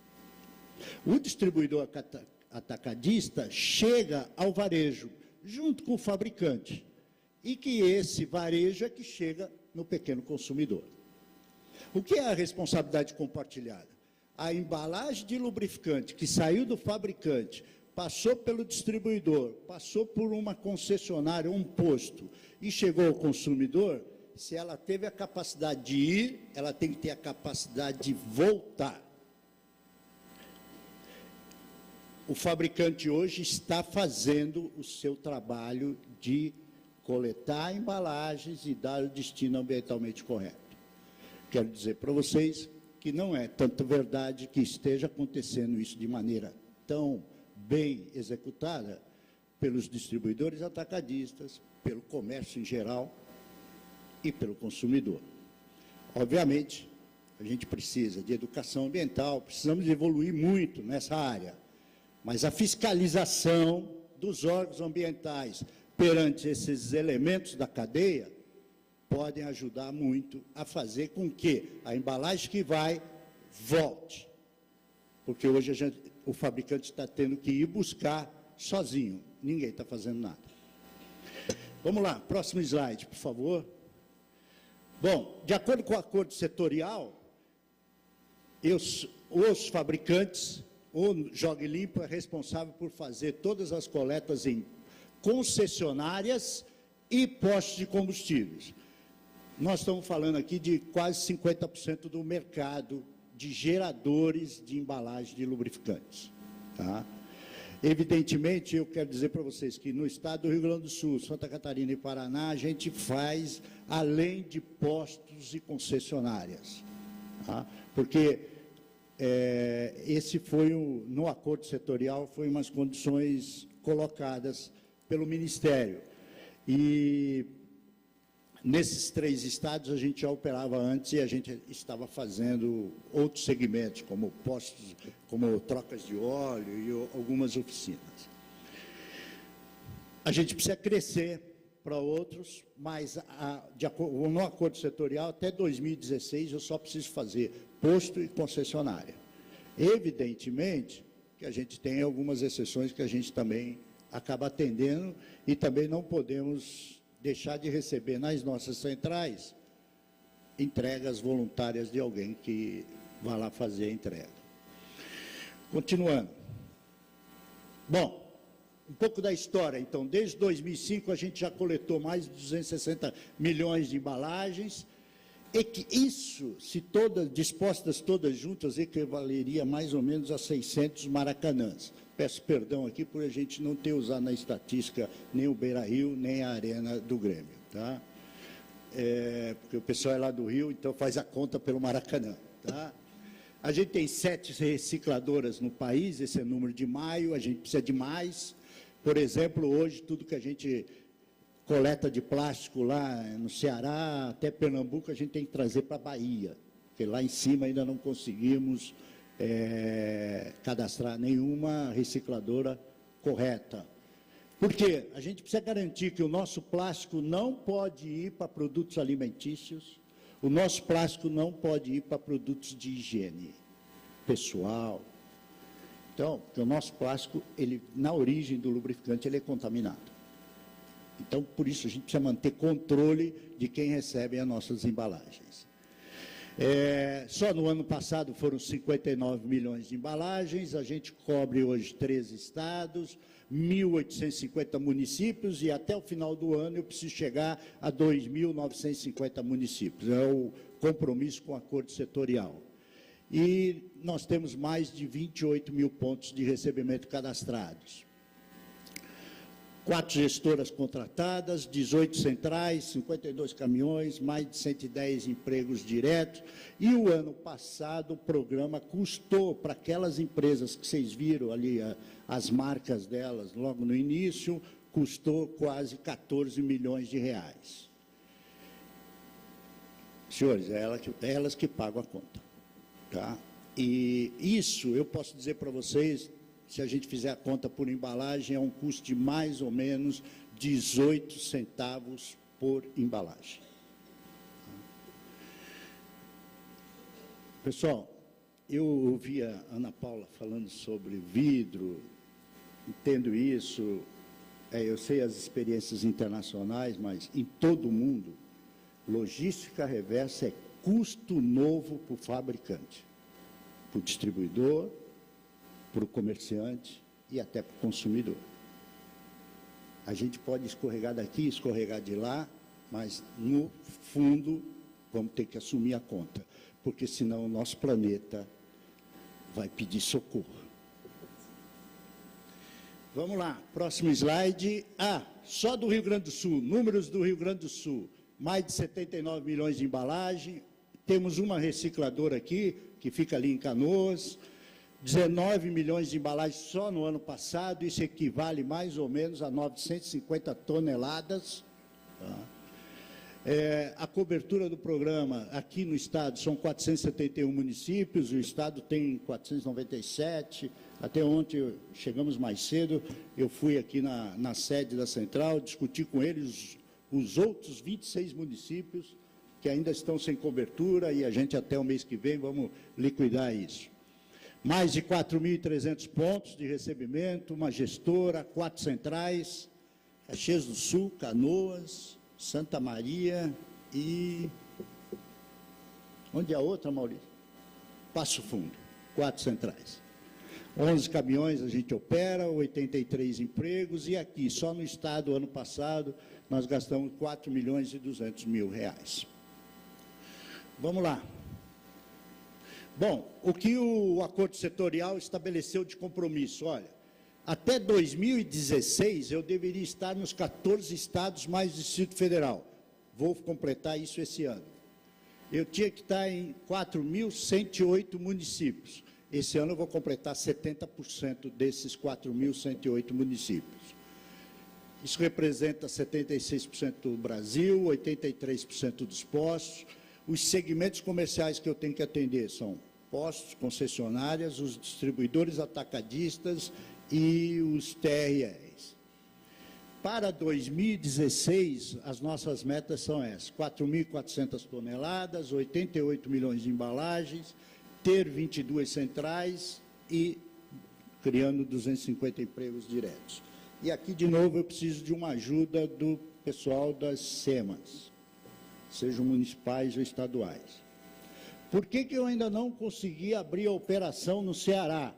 O distribuidor atacadista chega ao varejo, junto com o fabricante, e que esse varejo é que chega no pequeno consumidor. O que é a responsabilidade compartilhada? A embalagem de lubrificante que saiu do fabricante, passou pelo distribuidor, passou por uma concessionária, um posto, e chegou ao consumidor, se ela teve a capacidade de ir, ela tem que ter a capacidade de voltar. O fabricante hoje está fazendo o seu trabalho de coletar embalagens e dar o destino ambientalmente correto. Quero dizer para vocês que não é tanto verdade que esteja acontecendo isso de maneira tão bem executada pelos distribuidores atacadistas, pelo comércio em geral e pelo consumidor. Obviamente, a gente precisa de educação ambiental, precisamos evoluir muito nessa área, mas a fiscalização dos órgãos ambientais perante esses elementos da cadeia podem ajudar muito a fazer com que a embalagem que vai volte, porque hoje o fabricante está tendo que ir buscar sozinho, ninguém está fazendo nada. Vamos lá, próximo slide, por favor. Bom, de acordo com o acordo setorial, os fabricantes, o Jogue Limpo é responsável por fazer todas as coletas em concessionárias e postos de combustíveis. Nós estamos falando aqui de quase 50% do mercado de geradores de embalagem de lubrificantes. Tá? Evidentemente, eu quero dizer para vocês que no estado do Rio Grande do Sul, Santa Catarina e Paraná, a gente faz além de postos e concessionárias. Tá? Porque esse foi, no acordo setorial, foi umas condições colocadas pelo Ministério. E nesses 3 estados a gente já operava antes e a gente estava fazendo outros segmentos, como postos, como trocas de óleo e algumas oficinas. A gente precisa crescer para outros, mas no acordo setorial, até 2016, eu só preciso fazer posto e concessionária. Evidentemente que a gente tem algumas exceções que a gente também acaba atendendo e também não podemos deixar de receber nas nossas centrais entregas voluntárias de alguém que vá lá fazer a entrega. Continuando. Bom, um pouco da história. Então, desde 2005, a gente já coletou mais de 260 milhões de embalagens, e que isso, se dispostas todas juntas, equivaleria mais ou menos a 600 maracanãs. Peço perdão aqui por a gente não ter usado na estatística nem o Beira-Rio, nem a Arena do Grêmio. Tá? Porque o pessoal é lá do Rio, então faz a conta pelo Maracanã. Tá? A gente tem 7 recicladoras no país, esse é o número de maio, a gente precisa de mais. Por exemplo, hoje, tudo que a gente coleta de plástico lá no Ceará, até Pernambuco, a gente tem que trazer para a Bahia, porque lá em cima ainda não conseguimos cadastrar nenhuma recicladora correta. Por quê? A gente precisa garantir que o nosso plástico não pode ir para produtos alimentícios, o nosso plástico não pode ir para produtos de higiene pessoal. Então, porque o nosso plástico, na origem do lubrificante, ele é contaminado. Então, por isso, a gente precisa manter controle de quem recebe as nossas embalagens. Só no ano passado foram 59 milhões de embalagens, a gente cobre hoje 13 estados, 1.850 municípios, e até o final do ano eu preciso chegar a 2.950 municípios. É o compromisso com o acordo setorial. E nós temos mais de 28 mil pontos de recebimento cadastrados. 4 gestoras contratadas, 18 centrais, 52 caminhões, mais de 110 empregos diretos. E o ano passado o programa custou para aquelas empresas que vocês viram ali, as marcas delas logo no início, custou quase 14 milhões de reais. Senhores, é elas que pagam a conta. Tá? E isso, eu posso dizer para vocês, se a gente fizer a conta por embalagem, é um custo de mais ou menos 18 centavos por embalagem. Pessoal, eu ouvi a Ana Paula falando sobre vidro, entendo isso, eu sei as experiências internacionais, mas em todo o mundo, logística reversa é custo novo para o fabricante, para o distribuidor, para o comerciante e até para o consumidor. A gente pode escorregar daqui, escorregar de lá, mas, no fundo, vamos ter que assumir a conta, porque senão o nosso planeta vai pedir socorro. Vamos lá, próximo slide. Só do Rio Grande do Sul, números do Rio Grande do Sul, mais de 79 milhões de embalagem, temos uma recicladora aqui, que fica ali em Canoas, 19 milhões de embalagens só no ano passado, isso equivale mais ou menos a 950 toneladas. Tá? A cobertura do programa aqui no estado são 471 municípios, o estado tem 497, até ontem chegamos mais cedo, eu fui aqui na sede da central, discuti com eles os outros 26 municípios que ainda estão sem cobertura e a gente até o mês que vem vamos liquidar isso. Mais de 4.300 pontos de recebimento, uma gestora, 4 centrais, Caxias do Sul, Canoas, Santa Maria e... Onde é a outra, Maurício? Passo Fundo, 4 centrais. 11 caminhões a gente opera, 83 empregos, e aqui, só no estado, ano passado, nós gastamos 4 milhões e 200 mil reais. Vamos lá. Bom, o que o acordo setorial estabeleceu de compromisso? Olha, até 2016 eu deveria estar nos 14 estados mais o Distrito Federal. Vou completar isso esse ano. Eu tinha que estar em 4.108 municípios. Esse ano eu vou completar 70% desses 4.108 municípios. Isso representa 76% do Brasil, 83% dos postos. Os segmentos comerciais que eu tenho que atender são postos, concessionárias, os distribuidores atacadistas e os TRRs. Para 2016, as nossas metas são essas: 4.400 toneladas, 88 milhões de embalagens, ter 22 centrais e criando 250 empregos diretos. E aqui, de novo, eu preciso de uma ajuda do pessoal das SEMAS, sejam municipais ou estaduais. Por que eu ainda não consegui abrir a operação no Ceará?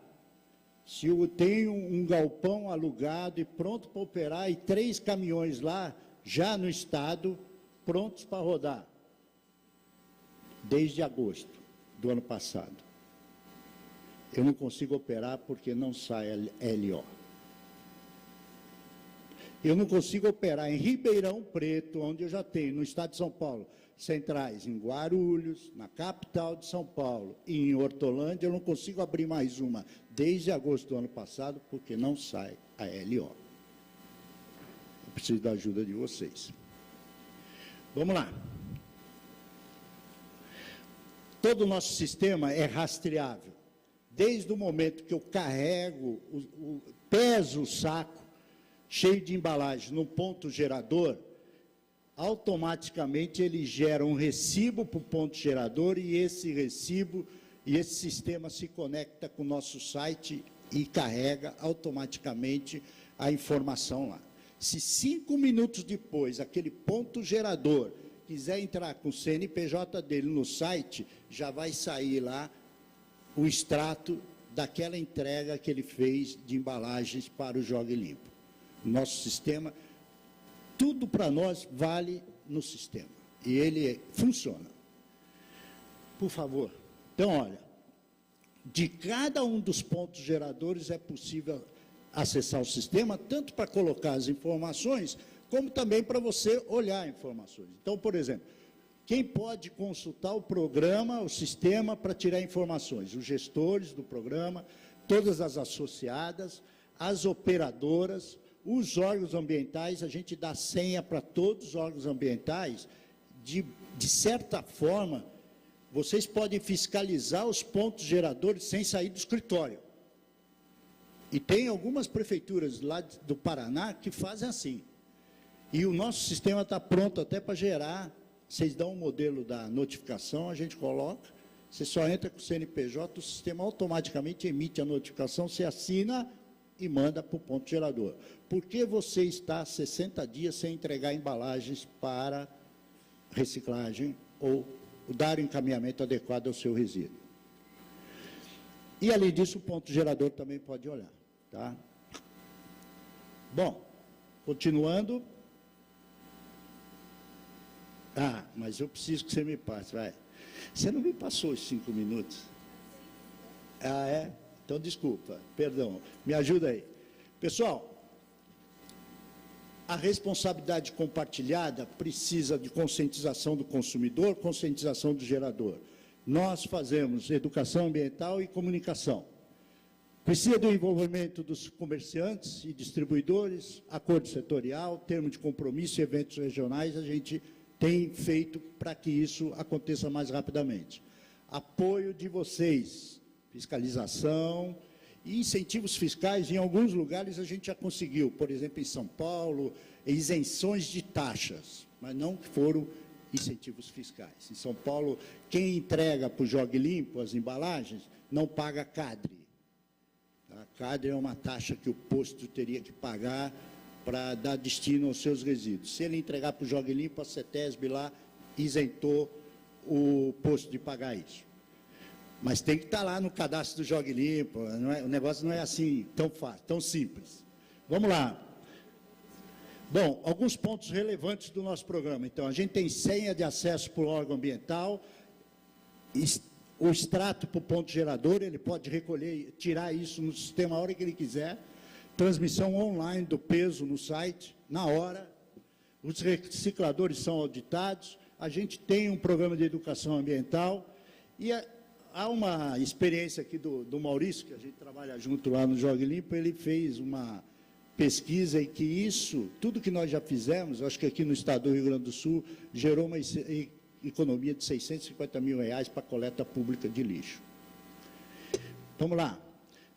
Se eu tenho um galpão alugado e pronto para operar, e 3 caminhões lá, já no estado, prontos para rodar, desde agosto do ano passado. Eu não consigo operar porque não sai LO. Eu não consigo operar em Ribeirão Preto, onde eu já tenho, no estado de São Paulo, centrais em Guarulhos, na capital de São Paulo e em Hortolândia. Eu não consigo abrir mais uma desde agosto do ano passado, porque não sai a LO. Eu preciso da ajuda de vocês. Vamos lá. Todo o nosso sistema é rastreável. Desde o momento que eu carrego, peso o saco, cheio de embalagem, no ponto gerador, automaticamente ele gera um recibo para o ponto gerador, e esse recibo e esse sistema se conecta com o nosso site e carrega automaticamente a informação lá. Se 5 minutos depois aquele ponto gerador quiser entrar com o CNPJ dele no site, já vai sair lá o extrato daquela entrega que ele fez de embalagens para o Jogue Limpo. Nosso sistema, tudo para nós vale no sistema, e ele funciona. Por favor, então, olha, de cada um dos pontos geradores é possível acessar o sistema, tanto para colocar as informações, como também para você olhar informações. Então, por exemplo, quem pode consultar o programa, o sistema, para tirar informações? Os gestores do programa, todas as associadas, as operadoras, os órgãos ambientais. A gente dá senha para todos os órgãos ambientais. De certa forma, vocês podem fiscalizar os pontos geradores sem sair do escritório. E tem algumas prefeituras lá do Paraná que fazem assim. E o nosso sistema está pronto até para gerar. Vocês dão um modelo da notificação, a gente coloca, você só entra com o CNPJ, o sistema automaticamente emite a notificação, você assina e manda para o ponto gerador. Por que você está 60 dias sem entregar embalagens para reciclagem ou dar o encaminhamento adequado ao seu resíduo? E, além disso, o ponto gerador também pode olhar. Tá? Bom, continuando. Mas eu preciso que você me passe, vai. Você não me passou os 5 minutos. É? Então, desculpa, perdão. Me ajuda aí. Pessoal, a responsabilidade compartilhada precisa de conscientização do consumidor, conscientização do gerador. Nós fazemos educação ambiental e comunicação. Precisa do envolvimento dos comerciantes e distribuidores, acordo setorial, termo de compromisso e eventos regionais, a gente tem feito para que isso aconteça mais rapidamente. Apoio de vocês, fiscalização e incentivos fiscais, em alguns lugares a gente já conseguiu, por exemplo, em São Paulo, isenções de taxas, mas não foram incentivos fiscais. Em São Paulo, quem entrega para o Jogue Limpo as embalagens, não paga CADRE. A CADRE é uma taxa que o posto teria que pagar para dar destino aos seus resíduos. Se ele entregar para o Jogue Limpo, a CETESB lá isentou o posto de pagar isso. Mas tem que estar lá no cadastro do Jogue Limpo, o negócio não é assim tão fácil, tão simples. Vamos lá. Bom, alguns pontos relevantes do nosso programa. Então, a gente tem senha de acesso para o órgão ambiental, o extrato para o ponto gerador, ele pode recolher, tirar isso no sistema a hora que ele quiser, transmissão online do peso no site, na hora, os recicladores são auditados, a gente tem um programa de educação ambiental, e há uma experiência aqui do Maurício, que a gente trabalha junto lá no Jogue Limpo, ele fez uma pesquisa em que isso, tudo que nós já fizemos, acho que aqui no estado do Rio Grande do Sul, gerou uma economia de R$650 mil para a coleta pública de lixo. Vamos lá.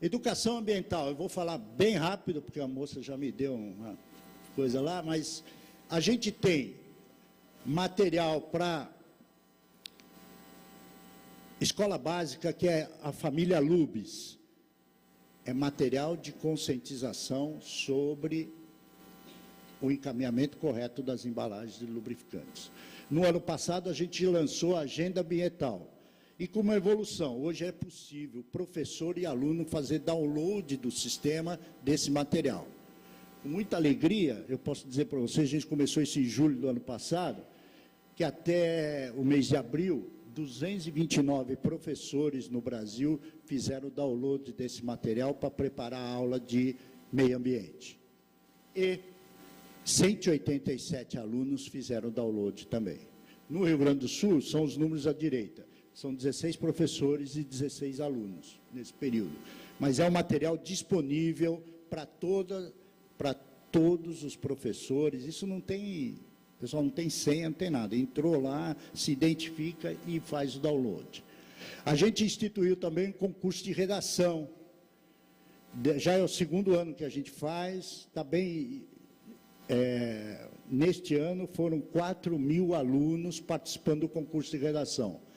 Educação ambiental, eu vou falar bem rápido, porque a moça já me deu uma coisa lá, mas a gente tem material para escola básica, que é a família Lubes. É material de conscientização sobre o encaminhamento correto das embalagens de lubrificantes. No ano passado, a gente lançou a Agenda Ambiental. E como evolução, hoje é possível professor e aluno fazer download do sistema desse material. Com muita alegria, eu posso dizer para vocês, a gente começou isso em julho do ano passado, que até o mês de abril, 229 professores no Brasil fizeram o download desse material para preparar a aula de meio ambiente. E 187 alunos fizeram o download também. No Rio Grande do Sul, são os números à direita. São 16 professores e 16 alunos nesse período. Mas é um material disponível para todos os professores. Isso não tem, pessoal, não tem senha, não tem nada. Entrou lá, se identifica e faz o download. A gente instituiu também um concurso de redação. Já é o 2º ano que a gente faz, está bem... neste ano foram 4.000 alunos participando do concurso de redação.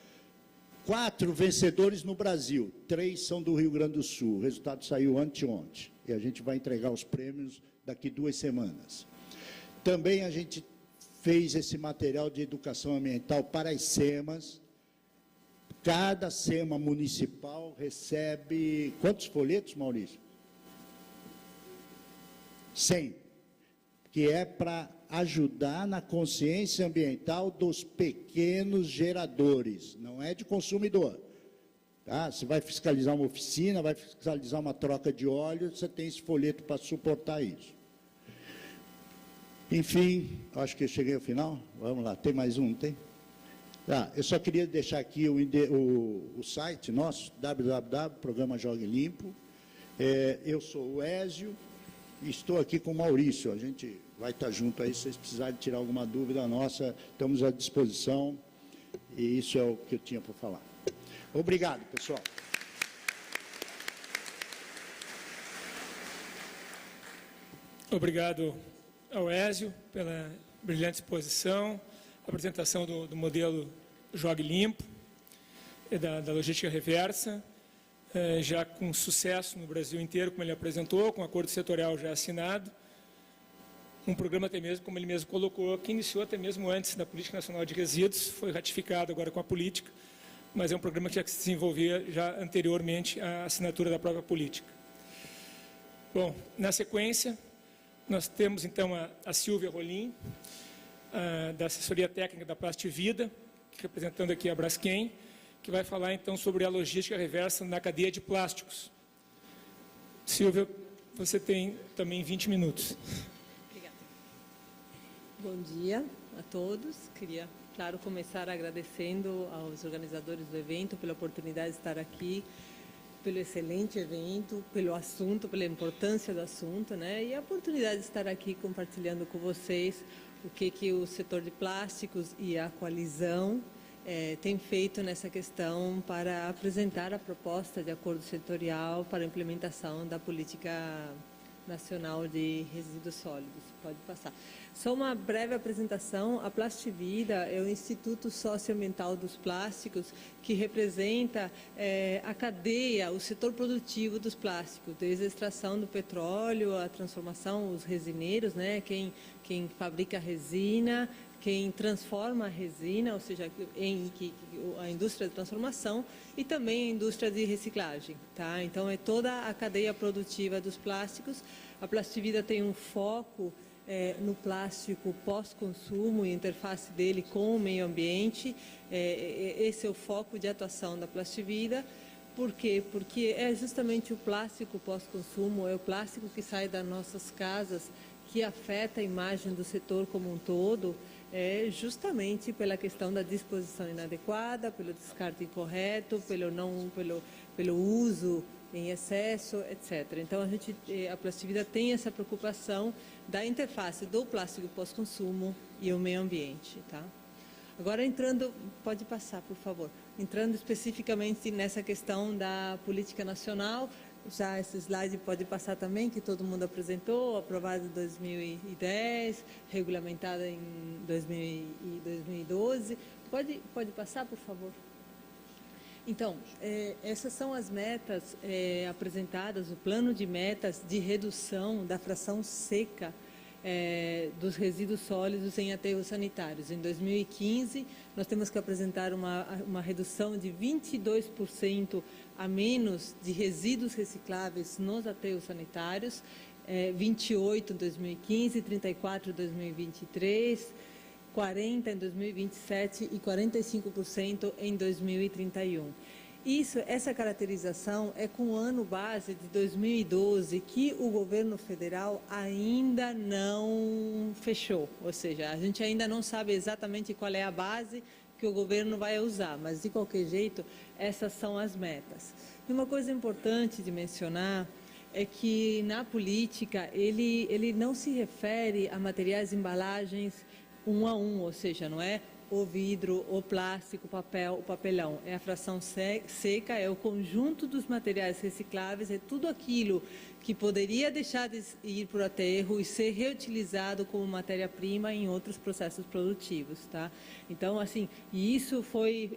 4 vencedores no Brasil, 3 são do Rio Grande do Sul. O resultado saiu anteontem. E a gente vai entregar os prêmios daqui 2 semanas. Também a gente fez esse material de educação ambiental para as SEMAs. Cada SEMA municipal recebe... Quantos folhetos, Maurício? 100. Que é para ajudar na consciência ambiental dos pequenos geradores, não é de consumidor. Tá? Você vai fiscalizar uma oficina, vai fiscalizar uma troca de óleo, você tem esse folheto para suportar isso. Enfim, acho que eu cheguei ao final. Vamos lá, tem mais um, não tem? Tá, eu só queria deixar aqui o site nosso, www.programa Jogue Limpo. Eu sou o Ézio e estou aqui com o Maurício. A gente vai estar junto aí, se vocês precisarem tirar alguma dúvida nossa, estamos à disposição. E isso é o que eu tinha para falar. Obrigado, pessoal. Obrigado ao Ézio pela brilhante exposição, a apresentação do modelo Jogue Limpo, da logística reversa, já com sucesso no Brasil inteiro, como ele apresentou, com acordo setorial já assinado. Um programa até mesmo, como ele mesmo colocou, que iniciou até mesmo antes da Política Nacional de Resíduos, foi ratificado agora com a política, mas é um programa que já se desenvolvia já anteriormente à assinatura da própria política. Bom, na sequência, nós temos então a Silvia Rolim, da assessoria técnica da Plastivida, representando aqui a Braskem, que vai falar então sobre a logística reversa na cadeia de plásticos. Silvia, você tem também 20 minutos. Obrigada. Bom dia a todos. Queria, claro, começar agradecendo aos organizadores do evento pela oportunidade de estar aqui, pelo excelente evento, pelo assunto, pela importância do assunto, né? E a oportunidade de estar aqui compartilhando com vocês o que o setor de plásticos e a coalizão tem feito nessa questão para apresentar a proposta de acordo setorial para a implementação da Política Nacional de Resíduos Sólidos. Pode passar. Só uma breve apresentação. A Plastivida é o Instituto Socioambiental dos Plásticos, que representa a cadeia, o setor produtivo dos plásticos, desde a extração do petróleo, a transformação, os resineiros, né? Quem fabrica a resina, quem transforma a resina, ou seja, a indústria de transformação, e também a indústria de reciclagem. Tá? Então, é toda a cadeia produtiva dos plásticos. A Plastivida tem um foco no plástico pós-consumo e interface dele com o meio ambiente. Esse é o foco de atuação da Plastivida. Por quê? Porque é justamente o plástico pós-consumo, é o plástico que sai das nossas casas, que afeta a imagem do setor como um todo, justamente pela questão da disposição inadequada, pelo descarte incorreto, pelo uso em excesso, etc. Então, a Plastivida tem essa preocupação da interface do plástico pós-consumo e o meio ambiente. Tá? Agora, pode passar, por favor, entrando especificamente nessa questão da política nacional, já esse slide pode passar também, que todo mundo apresentou, aprovada em 2010, regulamentada em 2012. Pode passar, por favor? Então, essas são as metas apresentadas, o plano de metas de redução da fração seca dos resíduos sólidos em aterros sanitários. Em 2015, nós temos que apresentar uma redução de 22% a menos de resíduos recicláveis nos aterros sanitários, 28% em 2015, 34% em 2023, 40% em 2027 e 45% em 2031. Essa caracterização é com o ano base de 2012, que o governo federal ainda não fechou, ou seja, a gente ainda não sabe exatamente qual é a base que o governo vai usar, mas de qualquer jeito, essas são as metas. E uma coisa importante de mencionar é que na política ele não se refere a materiais e embalagens um a um, ou seja, não é o vidro, o plástico, o papel, o papelão. É a fração seca, é o conjunto dos materiais recicláveis, é tudo aquilo que poderia deixar de ir para o aterro e ser reutilizado como matéria-prima em outros processos produtivos. Tá? Então, assim, isso foi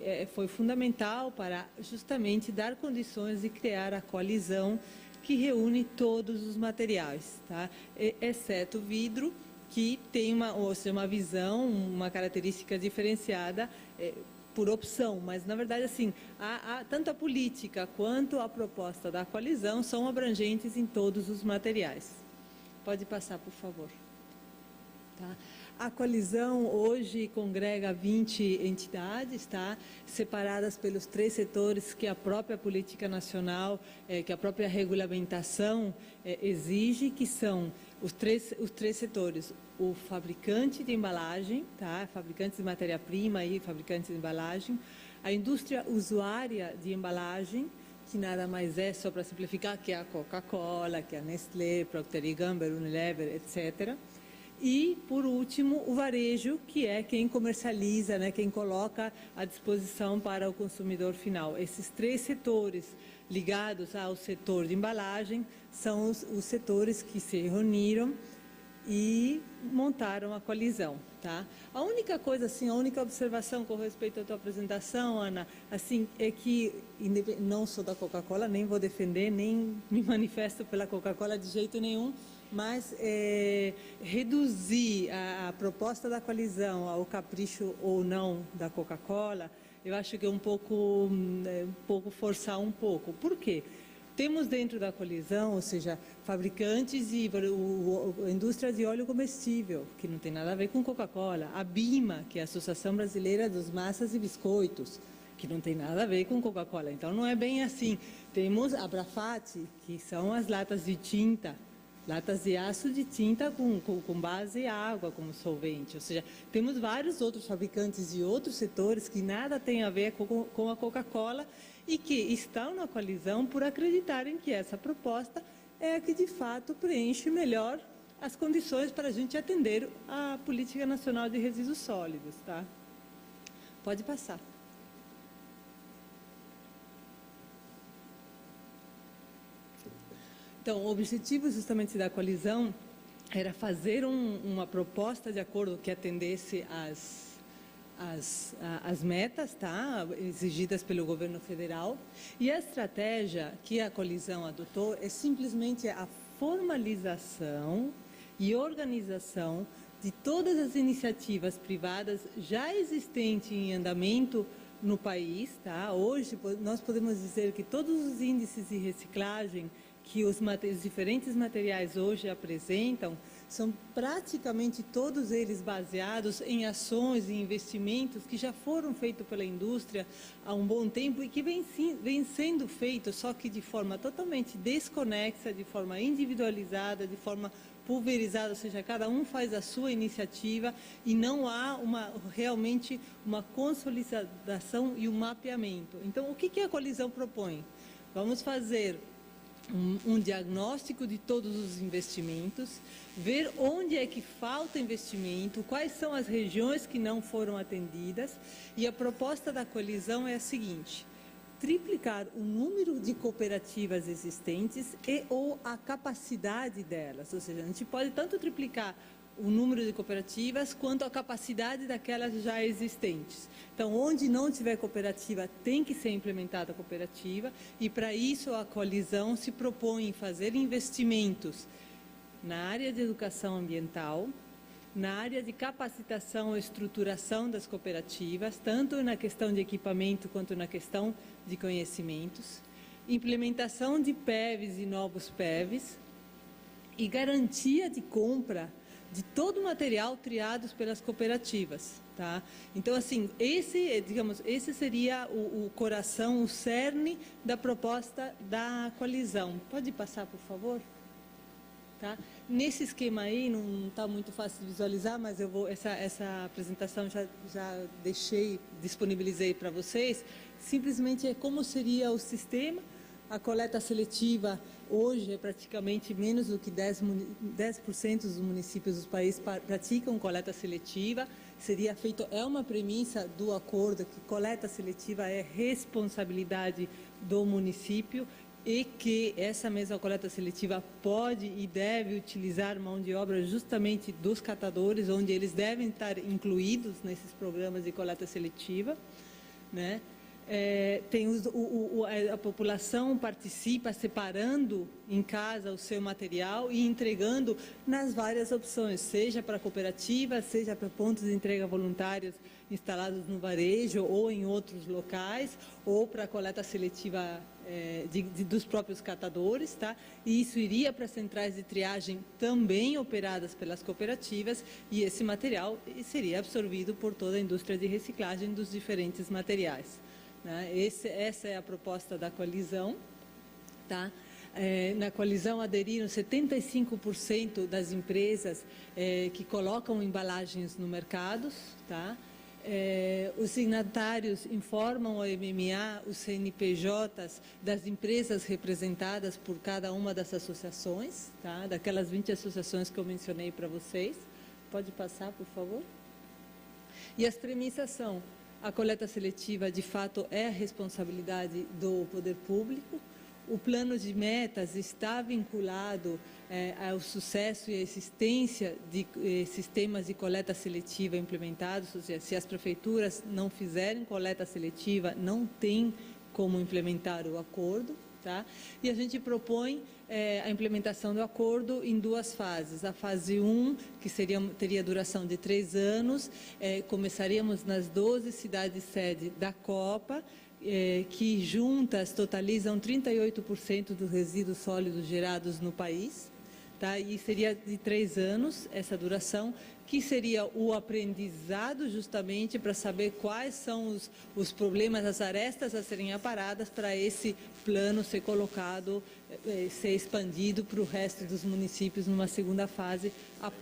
fundamental para justamente dar condições de criar a coalizão que reúne todos os materiais, tá? Exceto o vidro, que tem uma visão, uma característica diferenciada por opção, mas na verdade assim, tanto a política quanto a proposta da coalizão são abrangentes em todos os materiais. Pode passar, por favor. Tá? A coalizão hoje congrega 20 entidades, tá? Separadas pelos 3 setores que a própria política nacional, que a própria regulamentação exige, que são os três setores: o fabricante de embalagem, tá? Fabricantes de matéria-prima e fabricantes de embalagem, a indústria usuária de embalagem, que nada mais é, só para simplificar, que é a Coca-Cola, que é a Nestlé, Procter & Gamble, Unilever, etc. E, por último, o varejo, que é quem comercializa, né, quem coloca à disposição para o consumidor final. Esses 3 setores ligados ao setor de embalagem são os setores que se reuniram e montaram a coalizão, tá? A única coisa, assim, a única observação com respeito à tua apresentação, Ana, assim, é que não sou da Coca-Cola, nem vou defender, nem me manifesto pela Coca-Cola de jeito nenhum, mas reduzir a proposta da coalizão ao capricho ou não da Coca-Cola, eu acho que é um pouco forçar um pouco. Por quê? Temos dentro da coalizão, ou seja, fabricantes e a indústria de óleo comestível, que não tem nada a ver com Coca-Cola. A BIMA, que é a Associação Brasileira dos Massas e Biscoitos, que não tem nada a ver com Coca-Cola. Então, não é bem assim. Temos a Brafat, que são as latas de tinta, latas de aço de tinta com base em água como solvente. Ou seja, temos vários outros fabricantes de outros setores que nada tem a ver com a Coca-Cola e que estão na coalizão por acreditarem que essa proposta é a que, de fato, preenche melhor as condições para a gente atender a Política Nacional de Resíduos Sólidos, tá? Pode passar. Então, o objetivo justamente da coalizão era fazer uma proposta de acordo que atendesse as metas, tá, exigidas pelo governo federal, e a estratégia que a coalizão adotou é simplesmente a formalização e organização de todas as iniciativas privadas já existentes em andamento no país, tá? Hoje nós podemos dizer que todos os índices de reciclagem que os diferentes materiais hoje apresentam são praticamente todos eles baseados em ações e investimentos que já foram feitos pela indústria há um bom tempo e que vem sendo feitos, só que de forma totalmente desconexa, de forma individualizada, de forma pulverizada, ou seja, cada um faz a sua iniciativa e não há realmente uma consolidação e um mapeamento. Então, o que a coalizão propõe? Vamos fazer um diagnóstico de todos os investimentos, ver onde é que falta investimento, quais são as regiões que não foram atendidas, e a proposta da coalizão é a seguinte: triplicar o número de cooperativas existentes e ou a capacidade delas, ou seja, a gente pode tanto triplicar o número de cooperativas quanto a capacidade daquelas já existentes. Então, onde não tiver cooperativa, tem que ser implementada a cooperativa, e para isso a coalizão se propõe fazer investimentos na área de educação ambiental, na área de capacitação e estruturação das cooperativas, tanto na questão de equipamento quanto na questão de conhecimentos, implementação de PEVs e novos PEVs e garantia de compra de todo o material triados pelas cooperativas, tá? Então, assim, esse seria o coração, o cerne da proposta da coalizão. Pode passar, por favor? Tá? Nesse esquema aí, não está muito fácil de visualizar, mas eu vou, essa apresentação já disponibilizei para vocês. Simplesmente é como seria o sistema. A coleta seletiva hoje é praticamente menos do que 10% dos municípios do país praticam coleta seletiva. Seria feito, é uma premissa do acordo que coleta seletiva é responsabilidade do município e que essa mesma coleta seletiva pode e deve utilizar mão de obra justamente dos catadores, onde eles devem estar incluídos nesses programas de coleta seletiva, né? a população participa separando em casa o seu material e entregando nas várias opções, seja para cooperativas, seja para pontos de entrega voluntários instalados no varejo ou em outros locais, ou para a coleta seletiva dos próprios catadores, tá? E isso iria para centrais de triagem também operadas pelas cooperativas, e esse material seria absorvido por toda a indústria de reciclagem dos diferentes materiais. Essa é a proposta da coalizão. Tá? Na coalizão aderiram 75% das empresas que colocam embalagens no mercado. Tá? Os signatários informam ao MMA os CNPJs das empresas representadas por cada uma das associações, tá? Daquelas 20 associações que eu mencionei para vocês. Pode passar, por favor? E as premissas são: a coleta seletiva, de fato, é a responsabilidade do poder público. O plano de metas está vinculado ao sucesso e à existência de sistemas de coleta seletiva implementados. Ou seja, se as prefeituras não fizerem coleta seletiva, não tem como implementar o acordo. Tá? E a gente propõe a implementação do acordo em duas fases. A fase 1, que teria duração de 3 anos, começaríamos nas 12 cidades-sede da Copa, que juntas totalizam 38% dos resíduos sólidos gerados no país. Tá? E seria de 3 anos essa duração, que seria o aprendizado justamente para saber quais são os problemas, as arestas a serem aparadas para esse plano ser colocado, ser expandido para o resto dos municípios numa segunda fase,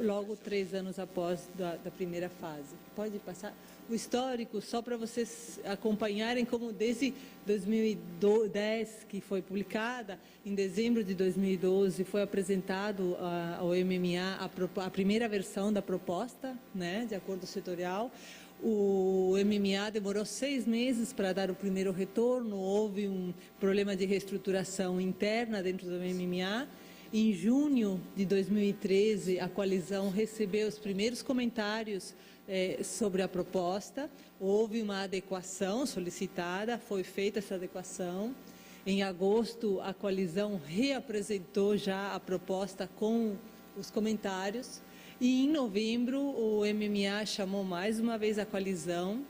logo 3 anos após da primeira fase. Pode passar? O histórico, só para vocês acompanharem como desde 2010, que foi publicada, em dezembro de 2012, foi apresentado ao MMA a primeira versão da proposta, né, de acordo setorial. O MMA demorou 6 meses para dar o primeiro retorno, houve um problema de reestruturação interna dentro do MMA. Em junho de 2013, a coalizão recebeu os primeiros comentários sobre a proposta, houve uma adequação solicitada, foi feita essa adequação. Em agosto, a coalizão reapresentou já a proposta com os comentários, e em novembro o MMA chamou mais uma vez a coalizão,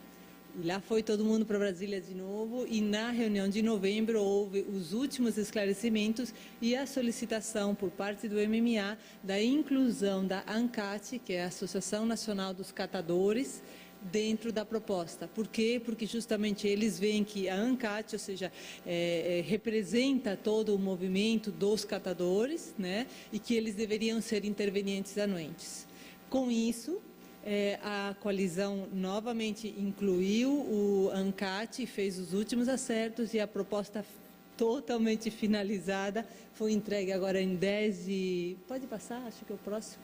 e lá foi todo mundo para Brasília de novo, e na reunião de novembro houve os últimos esclarecimentos e a solicitação por parte do MMA da inclusão da ANCAT, que é a Associação Nacional dos Catadores, dentro da proposta. Por quê? Porque justamente eles veem que a ANCAT, ou seja, representa todo o movimento dos catadores, né, e que eles deveriam ser intervenientes anuentes. Com isso, a coalizão novamente incluiu o ANCAT, fez os últimos acertos, e a proposta totalmente finalizada foi entregue agora em 10 de... Pode passar? Acho que é o próximo.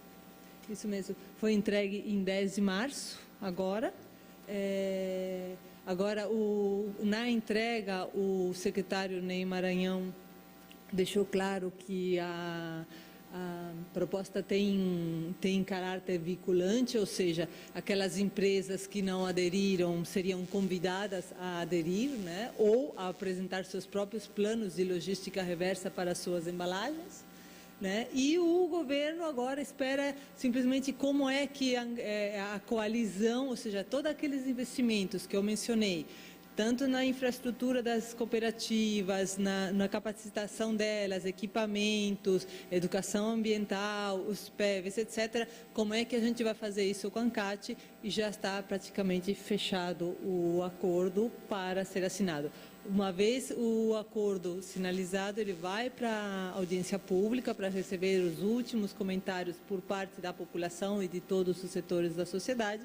Isso mesmo. Foi entregue em 10 de março, agora. Agora, na entrega, o secretário Ney Maranhão deixou claro que a proposta tem caráter vinculante, ou seja, aquelas empresas que não aderiram seriam convidadas a aderir, né, ou a apresentar seus próprios planos de logística reversa para suas embalagens. Né? E o governo agora espera simplesmente como é que a coalizão, ou seja, todos aqueles investimentos que eu mencionei, tanto na infraestrutura das cooperativas, na capacitação delas, equipamentos, educação ambiental, os PEVs, etc., como é que a gente vai fazer isso com a ANCAT, e já está praticamente fechado o acordo para ser assinado. Uma vez o acordo sinalizado, ele vai para a audiência pública para receber os últimos comentários por parte da população e de todos os setores da sociedade,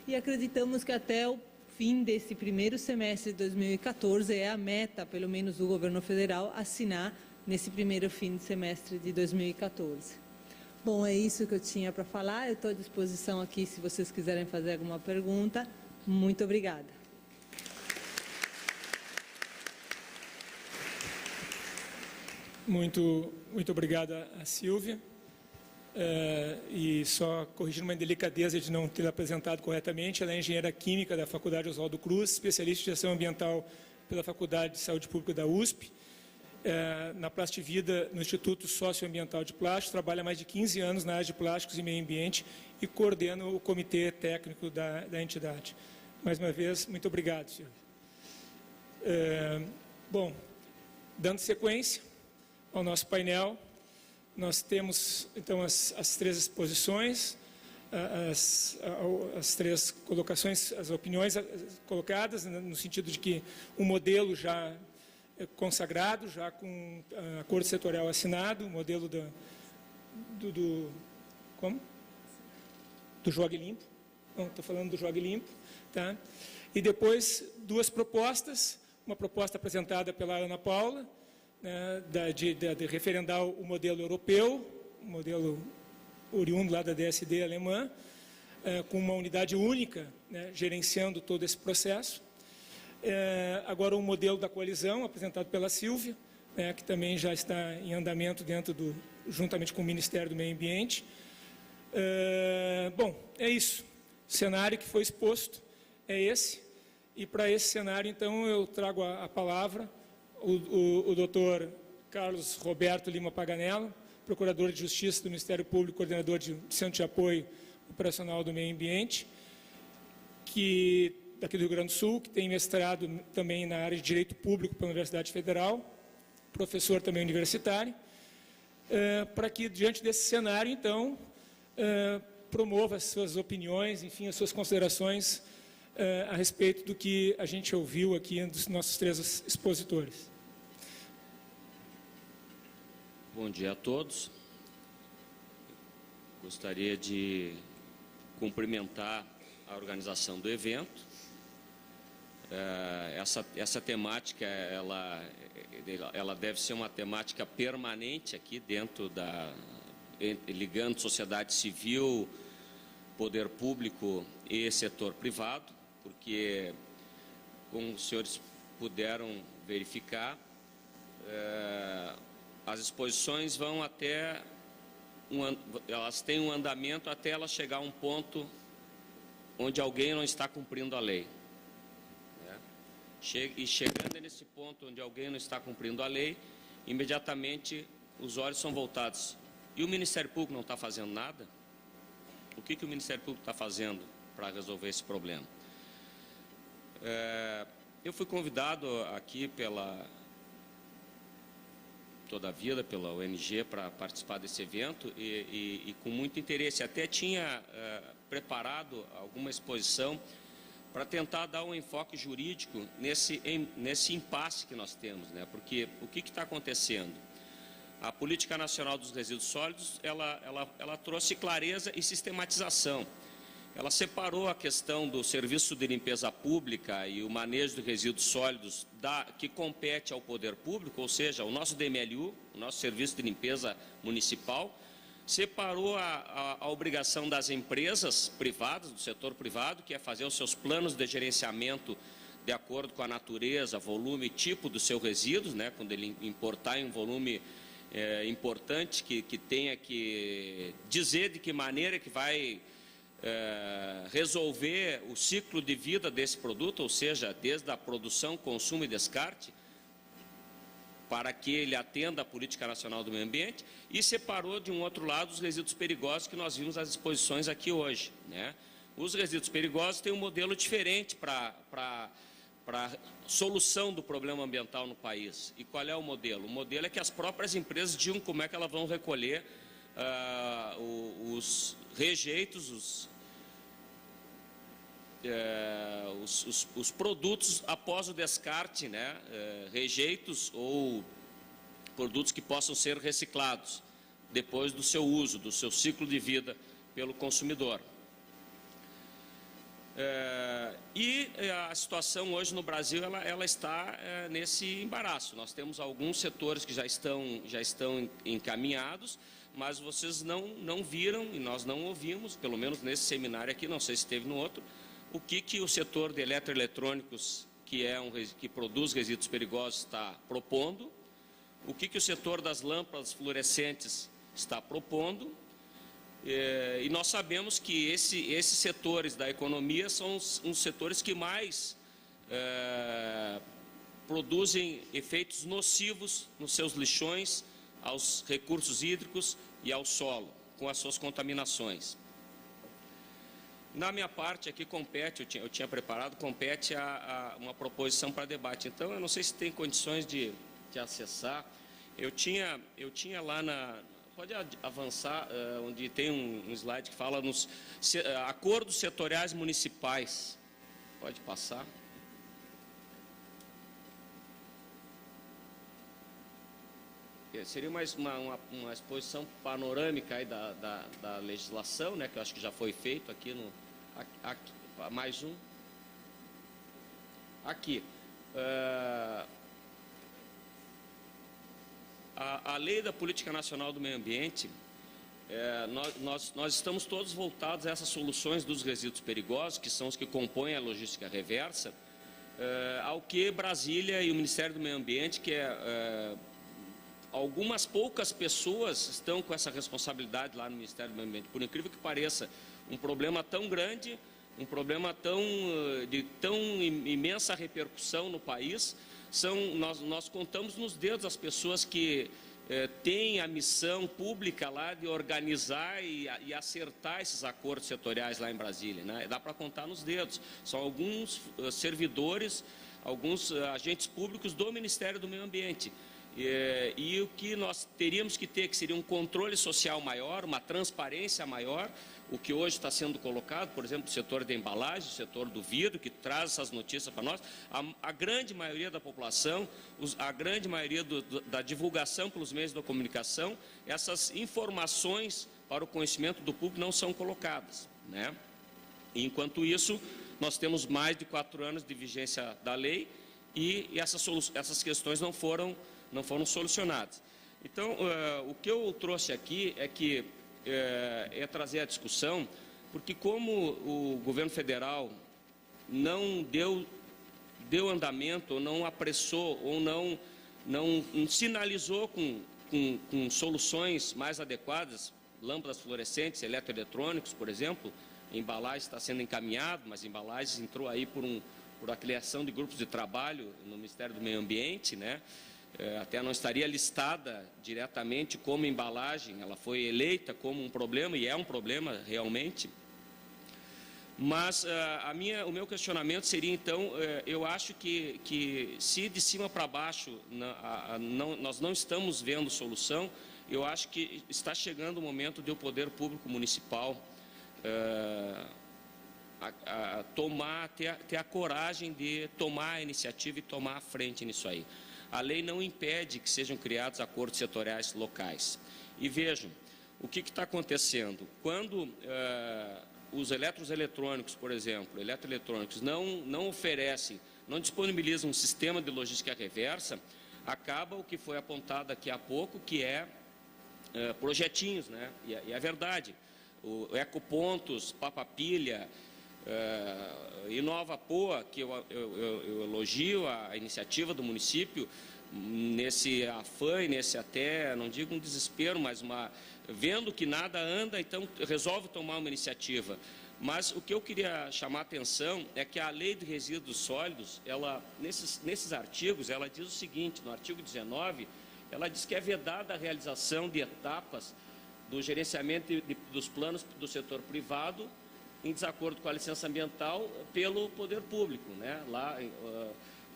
e acreditamos que até o fim desse primeiro semestre de 2014 é a meta, pelo menos do governo federal, assinar nesse primeiro fim de semestre de 2014. Bom, é isso que eu tinha para falar. Eu estou à disposição aqui se vocês quiserem fazer alguma pergunta. Muito obrigada. Muito obrigada a Silvia. E só corrigindo uma indelicadeza de não ter apresentado corretamente, ela é engenheira química da Faculdade Oswaldo Cruz, especialista em gestão ambiental pela Faculdade de Saúde Pública da USP, na Plastivida, no Instituto Socioambiental de Plástico, trabalha há mais de 15 anos na área de plásticos e meio ambiente e coordena o comitê técnico da entidade. Mais uma vez, muito obrigado, Silvio. Bom, dando sequência ao nosso painel, nós temos, então, as 3 exposições, as 3 colocações, as opiniões colocadas, no sentido de que o modelo já consagrado, já com acordo setorial assinado, o modelo do Jogue Limpo. Não, estou falando do Jogue Limpo. Tá? E depois 2 propostas, uma proposta apresentada pela Ana Paula, né, de referendar o modelo europeu, o modelo oriundo lá da DSD alemã, com uma unidade única, né, gerenciando todo esse processo. Agora um modelo da coalizão, apresentado pela Sílvia, né, que também já está em andamento juntamente com o Ministério do Meio Ambiente. Bom, é isso. O cenário que foi exposto é esse. E para esse cenário, então, eu trago a palavra o doutor Carlos Roberto Lima Paganello, Procurador de Justiça do Ministério Público, coordenador de Centro de Apoio Operacional do Meio Ambiente, que daqui do Rio Grande do Sul, que tem mestrado também na área de Direito Público pela Universidade Federal, professor também universitário, para que, diante desse cenário, então, promova as suas opiniões, enfim, as suas considerações a respeito do que a gente ouviu aqui dos nossos 3 expositores. Bom dia a todos. Gostaria de cumprimentar a organização do evento. Essa temática, ela deve ser uma temática permanente aqui dentro ligando sociedade civil, poder público e setor privado, porque, como os senhores puderam verificar, as exposições vão elas têm um andamento até ela chegar a um ponto onde alguém não está cumprindo a lei. E chegando nesse ponto onde alguém não está cumprindo a lei, imediatamente os olhos são voltados. E o Ministério Público não está fazendo nada? O que o Ministério Público está fazendo para resolver esse problema? Eu fui convidado aqui toda a vida pela ONG para participar desse evento e com muito interesse. Até tinha preparado alguma exposição para tentar dar um enfoque jurídico nesse impasse que nós temos, né? Porque o que está acontecendo? A Política Nacional dos Resíduos Sólidos, ela trouxe clareza e sistematização. Ela separou a questão do serviço de limpeza pública e o manejo de resíduos sólidos que compete ao poder público, ou seja, o nosso DMLU, o nosso Serviço de Limpeza Municipal, separou a obrigação das empresas privadas, do setor privado, que é fazer os seus planos de gerenciamento de acordo com a natureza, volume e tipo dos seus resíduos, né, quando ele importar em um volume importante, que tenha que dizer de que maneira que vai resolver o ciclo de vida desse produto, ou seja, desde a produção, consumo e descarte, para que ele atenda à Política Nacional do Meio Ambiente, e separou de um outro lado os resíduos perigosos que nós vimos nas exposições aqui hoje, né? Os resíduos perigosos têm um modelo diferente para solução do problema ambiental no país. E qual é o modelo? O modelo é que as próprias empresas digam como é que elas vão recolher os rejeitos, os produtos após o descarte, né? Rejeitos ou produtos que possam ser reciclados depois do seu uso, do seu ciclo de vida pelo consumidor. E a situação hoje no Brasil ela está nesse embaraço. Nós temos alguns setores que já estão encaminhados, mas vocês não viram e nós não ouvimos, pelo menos nesse seminário aqui, não sei se esteve no outro, o que o setor de eletroeletrônicos, que produz resíduos perigosos, está propondo, o que o setor das lâmpadas fluorescentes está propondo, e nós sabemos que esses setores da economia são os setores que mais produzem efeitos nocivos nos seus lixões, aos recursos hídricos e ao solo, com as suas contaminações. Na minha parte aqui compete, eu tinha preparado, compete a uma proposição para debate. Então, eu não sei se tem condições de acessar. Eu tinha lá na... Pode avançar, onde tem um slide que fala nos acordos setoriais municipais. Pode passar. Seria uma exposição panorâmica aí da legislação, né, que eu acho que já foi feito aqui no... Aqui, mais um. Aqui. A Lei da Política Nacional do Meio Ambiente, nós estamos todos voltados a essas soluções dos resíduos perigosos, que são os que compõem a logística reversa, ao que Brasília e o Ministério do Meio Ambiente, que algumas poucas pessoas estão com essa responsabilidade lá no Ministério do Meio Ambiente. Por incrível que pareça, um problema tão grande, um problema de tão imensa repercussão no país, nós contamos nos dedos as pessoas que têm a missão pública lá de organizar e acertar esses acordos setoriais lá em Brasília, né? Dá para contar nos dedos. São alguns servidores, alguns agentes públicos do Ministério do Meio Ambiente. E o que nós teríamos que ter, que seria um controle social maior, uma transparência maior, o que hoje está sendo colocado, por exemplo, o setor da embalagem, o setor do vidro, que traz essas notícias para nós, a grande maioria da população, a grande maioria da divulgação pelos meios de comunicação, essas informações para o conhecimento do público não são colocadas, né? E, enquanto isso, nós temos mais de 4 anos de vigência da lei e essas questões não foram solucionadas. Então, o que eu trouxe aqui é trazer a discussão, porque como o governo federal não deu andamento, ou não apressou, ou não sinalizou com soluções mais adequadas, lâmpadas fluorescentes, eletroeletrônicos, por exemplo, embalagem está sendo encaminhado, mas embalagens entrou aí por a criação de grupos de trabalho no Ministério do Meio Ambiente, né? Até não estaria listada diretamente como embalagem, ela foi eleita como um problema, e é um problema realmente. Mas o meu questionamento seria, então, eu acho que se de cima para baixo nós não estamos vendo solução, eu acho que está chegando o momento de o poder público municipal ter a coragem de tomar a iniciativa e tomar a frente nisso aí. A lei não impede que sejam criados acordos setoriais locais. E vejam, o que está acontecendo? Quando os eletroeletrônicos, por exemplo, não oferecem, não disponibilizam um sistema de logística reversa, acaba o que foi apontado aqui há pouco, que é projetinhos, né? E é verdade. O Ecopontos, Papapilha, Inova Poa, que eu elogio a iniciativa do município, nesse afã e nesse até, não digo um desespero, mas vendo que nada anda, então resolve tomar uma iniciativa. Mas o que eu queria chamar a atenção é que a Lei de Resíduos Sólidos, nesses artigos, ela diz o seguinte: no artigo 19, ela diz que é vedada a realização de etapas do gerenciamento dos planos do setor privado em desacordo com a licença ambiental pelo poder público, né? Lá,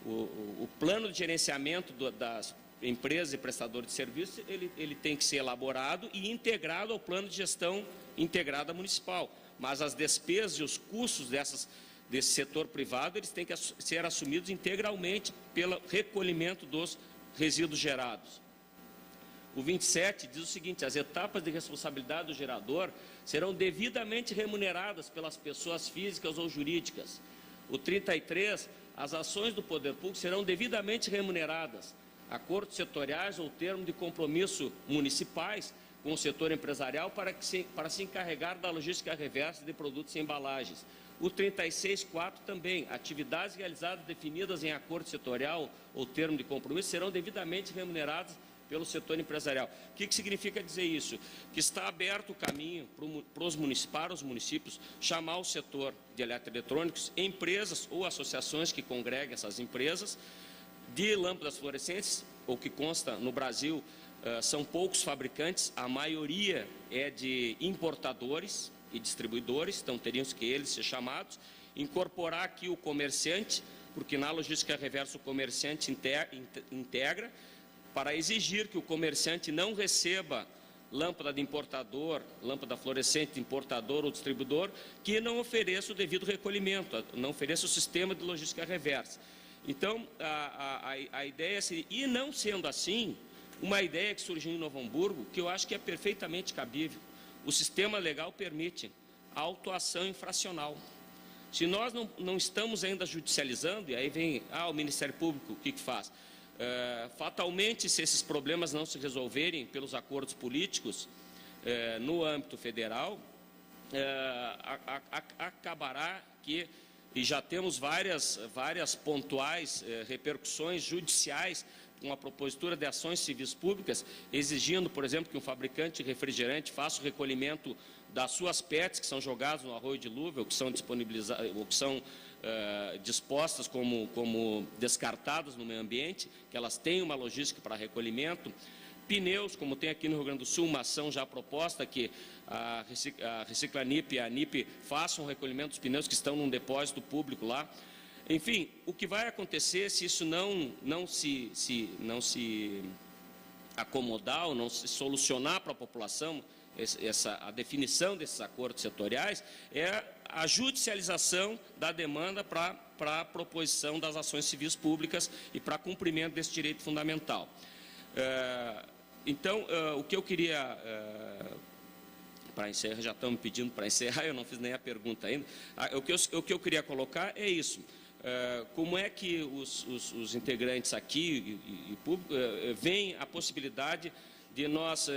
o plano de gerenciamento das empresas e prestadores de serviço, ele tem que ser elaborado e integrado ao plano de gestão integrada municipal. Mas as despesas e os custos desse setor privado, eles têm que ser assumidos integralmente pelo recolhimento dos resíduos gerados. O 27 diz o seguinte: as etapas de responsabilidade do gerador serão devidamente remuneradas pelas pessoas físicas ou jurídicas. O 33, as ações do poder público serão devidamente remuneradas. Acordos setoriais ou termos de compromisso municipais com o setor empresarial para se encarregar da logística reversa de produtos e embalagens. O 36.4 também, atividades realizadas definidas em acordo setorial ou termo de compromisso serão devidamente remuneradas pelo setor empresarial. O que significa dizer isso? Que está aberto o caminho para os municípios chamar o setor de eletroeletrônicos, empresas ou associações que congreguem essas empresas, de lâmpadas fluorescentes, o que consta no Brasil, são poucos fabricantes, a maioria é de importadores e distribuidores, então teriam que eles ser chamados, incorporar aqui o comerciante, porque na logística reversa o comerciante integra, para exigir que o comerciante não receba lâmpada de importador, lâmpada fluorescente de importador ou distribuidor, que não ofereça o devido recolhimento, não ofereça o sistema de logística reversa. Então, a ideia seria, e não sendo assim, uma ideia que surgiu em Novo Hamburgo, que eu acho que é perfeitamente cabível. O sistema legal permite a autuação infracional. Se nós não estamos ainda judicializando, e aí vem o Ministério Público, o que faz? Fatalmente, se esses problemas não se resolverem pelos acordos políticos no âmbito federal, acabará que, e já temos várias pontuais repercussões judiciais com a propositura de ações civis públicas, exigindo, por exemplo, que um fabricante de refrigerante faça o recolhimento das suas PETs, que são jogadas no arroio dilúvio, ou que são disponibilizadas, ou que são dispostas como descartadas no meio ambiente, que elas têm uma logística para recolhimento. Pneus, como tem aqui no Rio Grande do Sul, uma ação já proposta que a Reciclanip e a ANIP façam o recolhimento dos pneus que estão num depósito público lá. Enfim, o que vai acontecer se isso não se acomodar ou não se solucionar para a população, a definição desses acordos setoriais, é a judicialização da demanda para a proposição das ações civis públicas e para cumprimento desse direito fundamental. Então, o que eu queria, para encerrar, já estão me pedindo para encerrar, eu não fiz nem a pergunta ainda, o que eu queria colocar é isso. Como é que os integrantes aqui e público veem a possibilidade de nós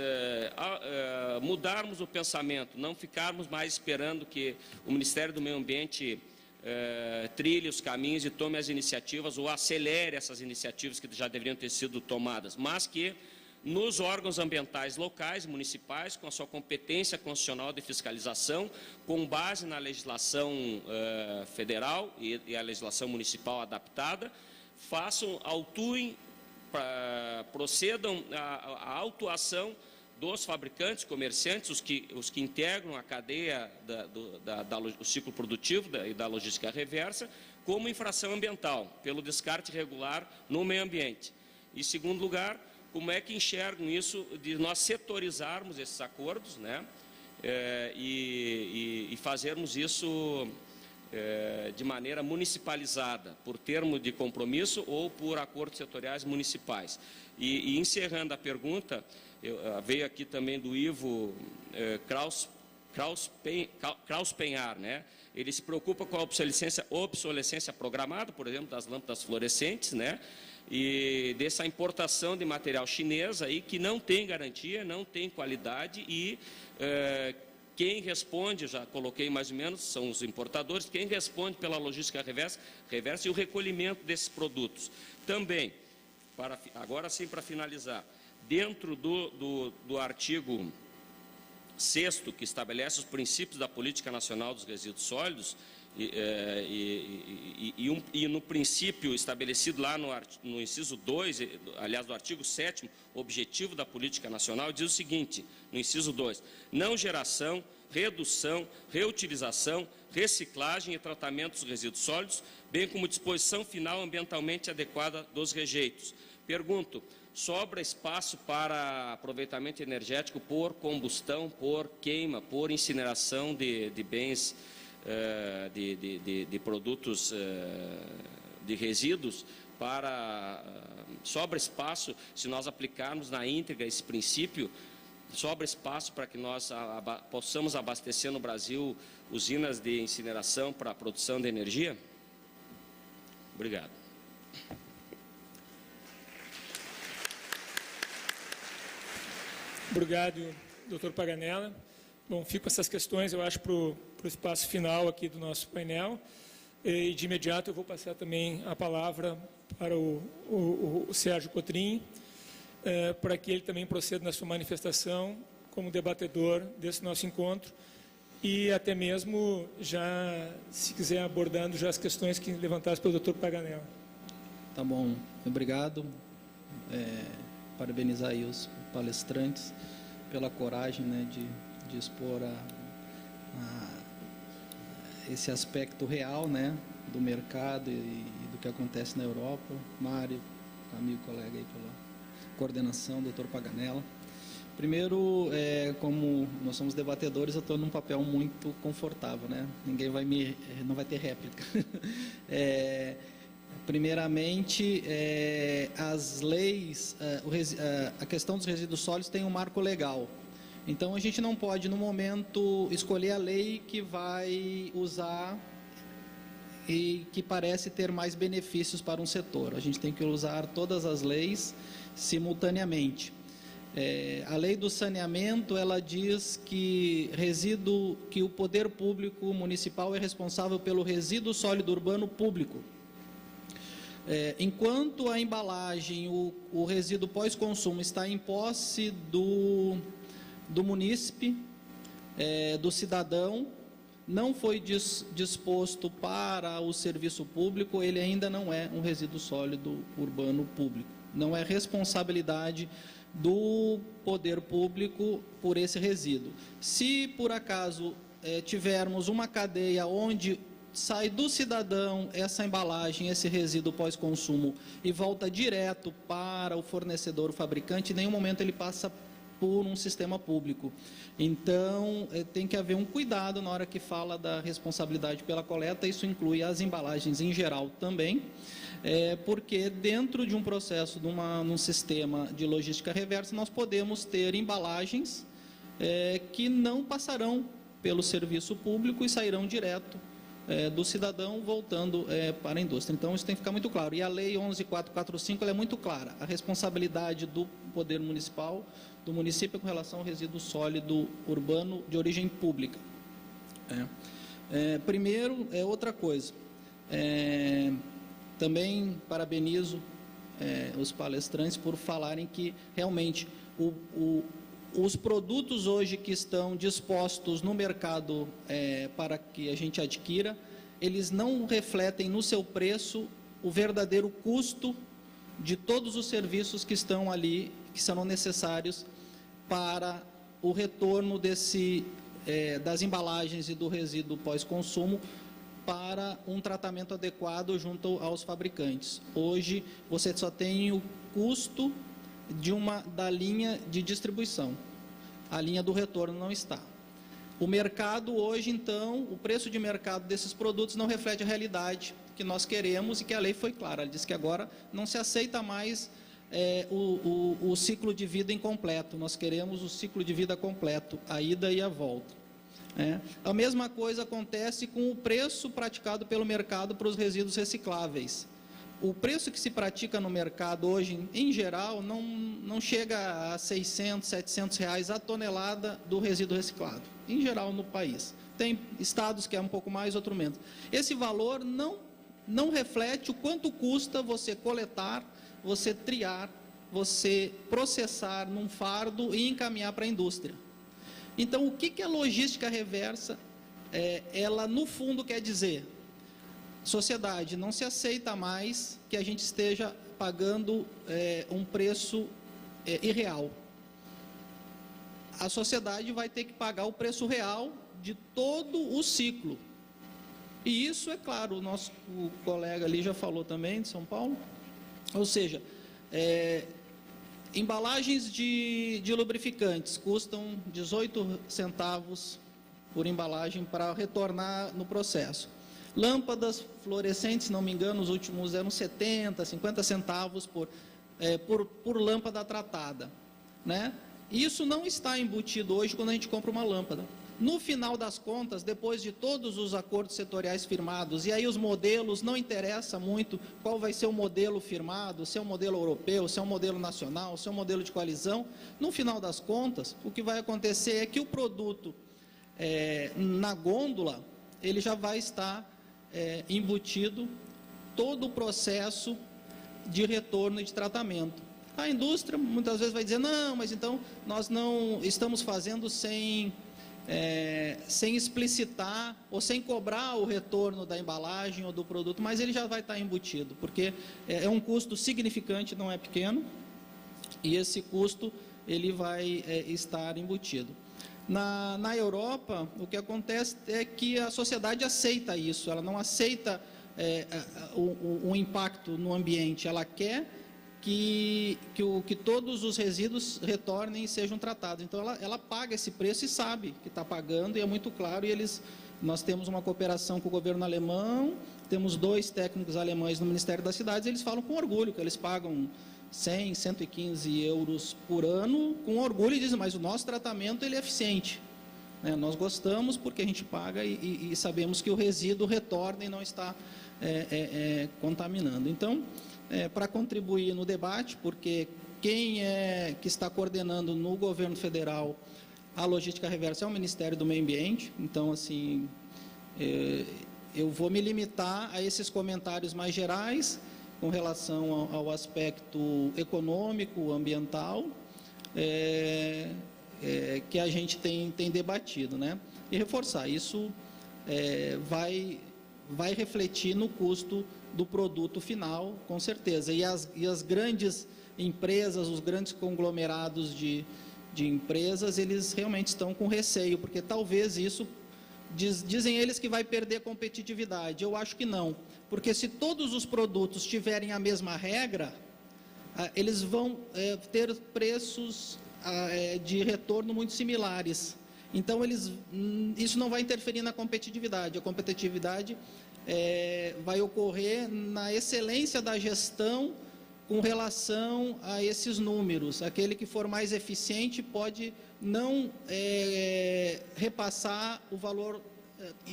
mudarmos o pensamento, não ficarmos mais esperando que o Ministério do Meio Ambiente trilhe os caminhos e tome as iniciativas ou acelere essas iniciativas que já deveriam ter sido tomadas, mas que nos órgãos ambientais locais, municipais, com a sua competência constitucional de fiscalização, com base na legislação federal e a legislação municipal adaptada, autuem, procedam à autuação dos fabricantes, comerciantes, os que integram a cadeia do ciclo produtivo e da logística reversa, como infração ambiental, pelo descarte irregular no meio ambiente. E, em segundo lugar, como é que enxergam isso de nós setorizarmos esses acordos, né? E fazermos isso de maneira municipalizada, por termo de compromisso ou por acordos setoriais municipais. E encerrando a pergunta, veio aqui também do Ivo Kraus Penhar, né? Ele se preocupa com a obsolescência programada, por exemplo, das lâmpadas fluorescentes, né? E dessa importação de material chinês aí que não tem garantia, não tem qualidade e quem responde, já coloquei mais ou menos, são os importadores, quem responde pela logística reversa e o recolhimento desses produtos. Também, agora sim para finalizar, dentro do artigo 6º, que estabelece os princípios da Política Nacional dos Resíduos Sólidos, e no princípio estabelecido lá no inciso 2, aliás, do artigo 7º, objetivo da política nacional, diz o seguinte, no inciso 2, não geração, redução, reutilização, reciclagem e tratamento dos resíduos sólidos, bem como disposição final ambientalmente adequada dos rejeitos. Pergunto, sobra espaço para aproveitamento energético por combustão, por queima, por incineração de bens de produtos de resíduos sobra espaço, se nós aplicarmos na íntegra esse princípio, sobra espaço para que nós possamos abastecer no Brasil usinas de incineração para a produção de energia? Obrigado. Obrigado, doutor Paganella. Bom, fico com essas questões, eu acho, para o espaço final aqui do nosso painel. E, de imediato, eu vou passar também a palavra para o Sérgio Cotrim, para que ele também proceda na sua manifestação como debatedor desse nosso encontro e até mesmo, já, se quiser, abordando já as questões que levantadas pelo doutor Paganella. Tá bom, obrigado. Parabenizar aí os palestrantes pela coragem, né, de expor esse aspecto real, né, do mercado e do que acontece na Europa. Mário, amigo, colega aí pela coordenação, doutor Paganella. Primeiro, como nós somos debatedores, eu estou num papel muito confortável, né? Ninguém não vai ter réplica. Primeiramente, as leis, a questão dos resíduos sólidos tem um marco legal. Então, a gente não pode, no momento, escolher a lei que vai usar e que parece ter mais benefícios para um setor. A gente tem que usar todas as leis simultaneamente. A lei do saneamento, ela diz que o poder público municipal é responsável pelo resíduo sólido urbano público. Enquanto a embalagem, o resíduo pós-consumo está em posse do munícipe, do cidadão, não foi disposto para o serviço público, ele ainda não é um resíduo sólido urbano público. Não é responsabilidade do poder público por esse resíduo. Se, por acaso, tivermos uma cadeia onde sai do cidadão essa embalagem, esse resíduo pós-consumo e volta direto para o fornecedor, o fabricante, em nenhum momento ele passa por um sistema público. Então, tem que haver um cuidado na hora que fala da responsabilidade pela coleta, isso inclui as embalagens em geral também, porque dentro de um processo, num sistema de logística reversa, nós podemos ter embalagens que não passarão pelo serviço público e sairão direto do cidadão voltando para a indústria. Então, isso tem que ficar muito claro. E a Lei 11.445 ela é muito clara. A responsabilidade do poder municipal, do município com relação ao resíduo sólido urbano de origem pública. Primeiro, outra coisa. Também parabenizo os palestrantes por falarem que realmente os produtos hoje que estão dispostos no mercado para que a gente adquira, eles não refletem no seu preço o verdadeiro custo de todos os serviços que estão ali, que serão necessários para o retorno das embalagens e do resíduo pós-consumo para um tratamento adequado junto aos fabricantes. Hoje, você só tem o custo da linha de distribuição. A linha do retorno não está. O mercado hoje, então, o preço de mercado desses produtos não reflete a realidade que nós queremos e que a lei foi clara. Ela diz que agora não se aceita mais o ciclo de vida incompleto. Nós queremos o ciclo de vida completo, a ida e a volta. A mesma coisa acontece com o preço praticado pelo mercado para os resíduos recicláveis. O preço que se pratica no mercado hoje, em geral, não chega a 600, 700 reais a tonelada do resíduo reciclado, em geral no país. Tem estados que é um pouco mais, outro menos. Esse valor não reflete o quanto custa você coletar, você triar, você processar num fardo e encaminhar para a indústria. Então, o que a logística reversa, ela no fundo quer dizer? Sociedade, não se aceita mais que a gente esteja pagando um preço irreal. A sociedade vai ter que pagar o preço real de todo o ciclo. E isso, é claro, o colega ali já falou também, de São Paulo. Ou seja, embalagens de lubrificantes custam 18 centavos por embalagem para retornar no processo. Lâmpadas fluorescentes, se não me engano, os últimos eram 70, 50 centavos por lâmpada tratada, né? Isso não está embutido hoje quando a gente compra uma lâmpada. No final das contas, depois de todos os acordos setoriais firmados, e aí os modelos, não interessa muito qual vai ser o modelo firmado, se é um modelo europeu, se é um modelo nacional, se é um modelo de coalizão, no final das contas, o que vai acontecer é que o produto na gôndola, ele já vai estar embutido todo o processo de retorno e de tratamento. A indústria muitas vezes vai dizer, não, mas então nós não estamos fazendo sem sem explicitar ou sem cobrar o retorno da embalagem ou do produto, mas ele já vai estar embutido, porque é um custo significante, não é pequeno, e esse custo ele vai estar embutido. Na Europa, o que acontece é que a sociedade aceita isso, ela não aceita o impacto no ambiente, ela quer que todos os resíduos retornem e sejam tratados. Então, ela paga esse preço e sabe que está pagando, e é muito claro, e nós temos uma cooperação com o governo alemão, temos 2 técnicos alemães no Ministério das Cidades, eles falam com orgulho que eles pagam 100, 115 euros por ano, com orgulho, e dizem, mas o nosso tratamento ele é eficiente. Nós gostamos porque a gente paga e sabemos que o resíduo retorna e não está contaminando. Então, para contribuir no debate, porque quem que está coordenando no governo federal a logística reversa é o Ministério do Meio Ambiente, então, assim, eu vou me limitar a esses comentários mais gerais, com relação ao aspecto econômico, ambiental, que a gente tem debatido, né? E reforçar, isso vai refletir no custo do produto final, com certeza. E as grandes empresas, os grandes conglomerados de empresas, eles realmente estão com receio, porque talvez isso, dizem eles que vai perder competitividade. Eu acho que não, porque se todos os produtos tiverem a mesma regra, eles vão ter preços de retorno muito similares. Então, isso não vai interferir na competitividade. A competitividade vai ocorrer na excelência da gestão com relação a esses números. Aquele que for mais eficiente pode não repassar o valor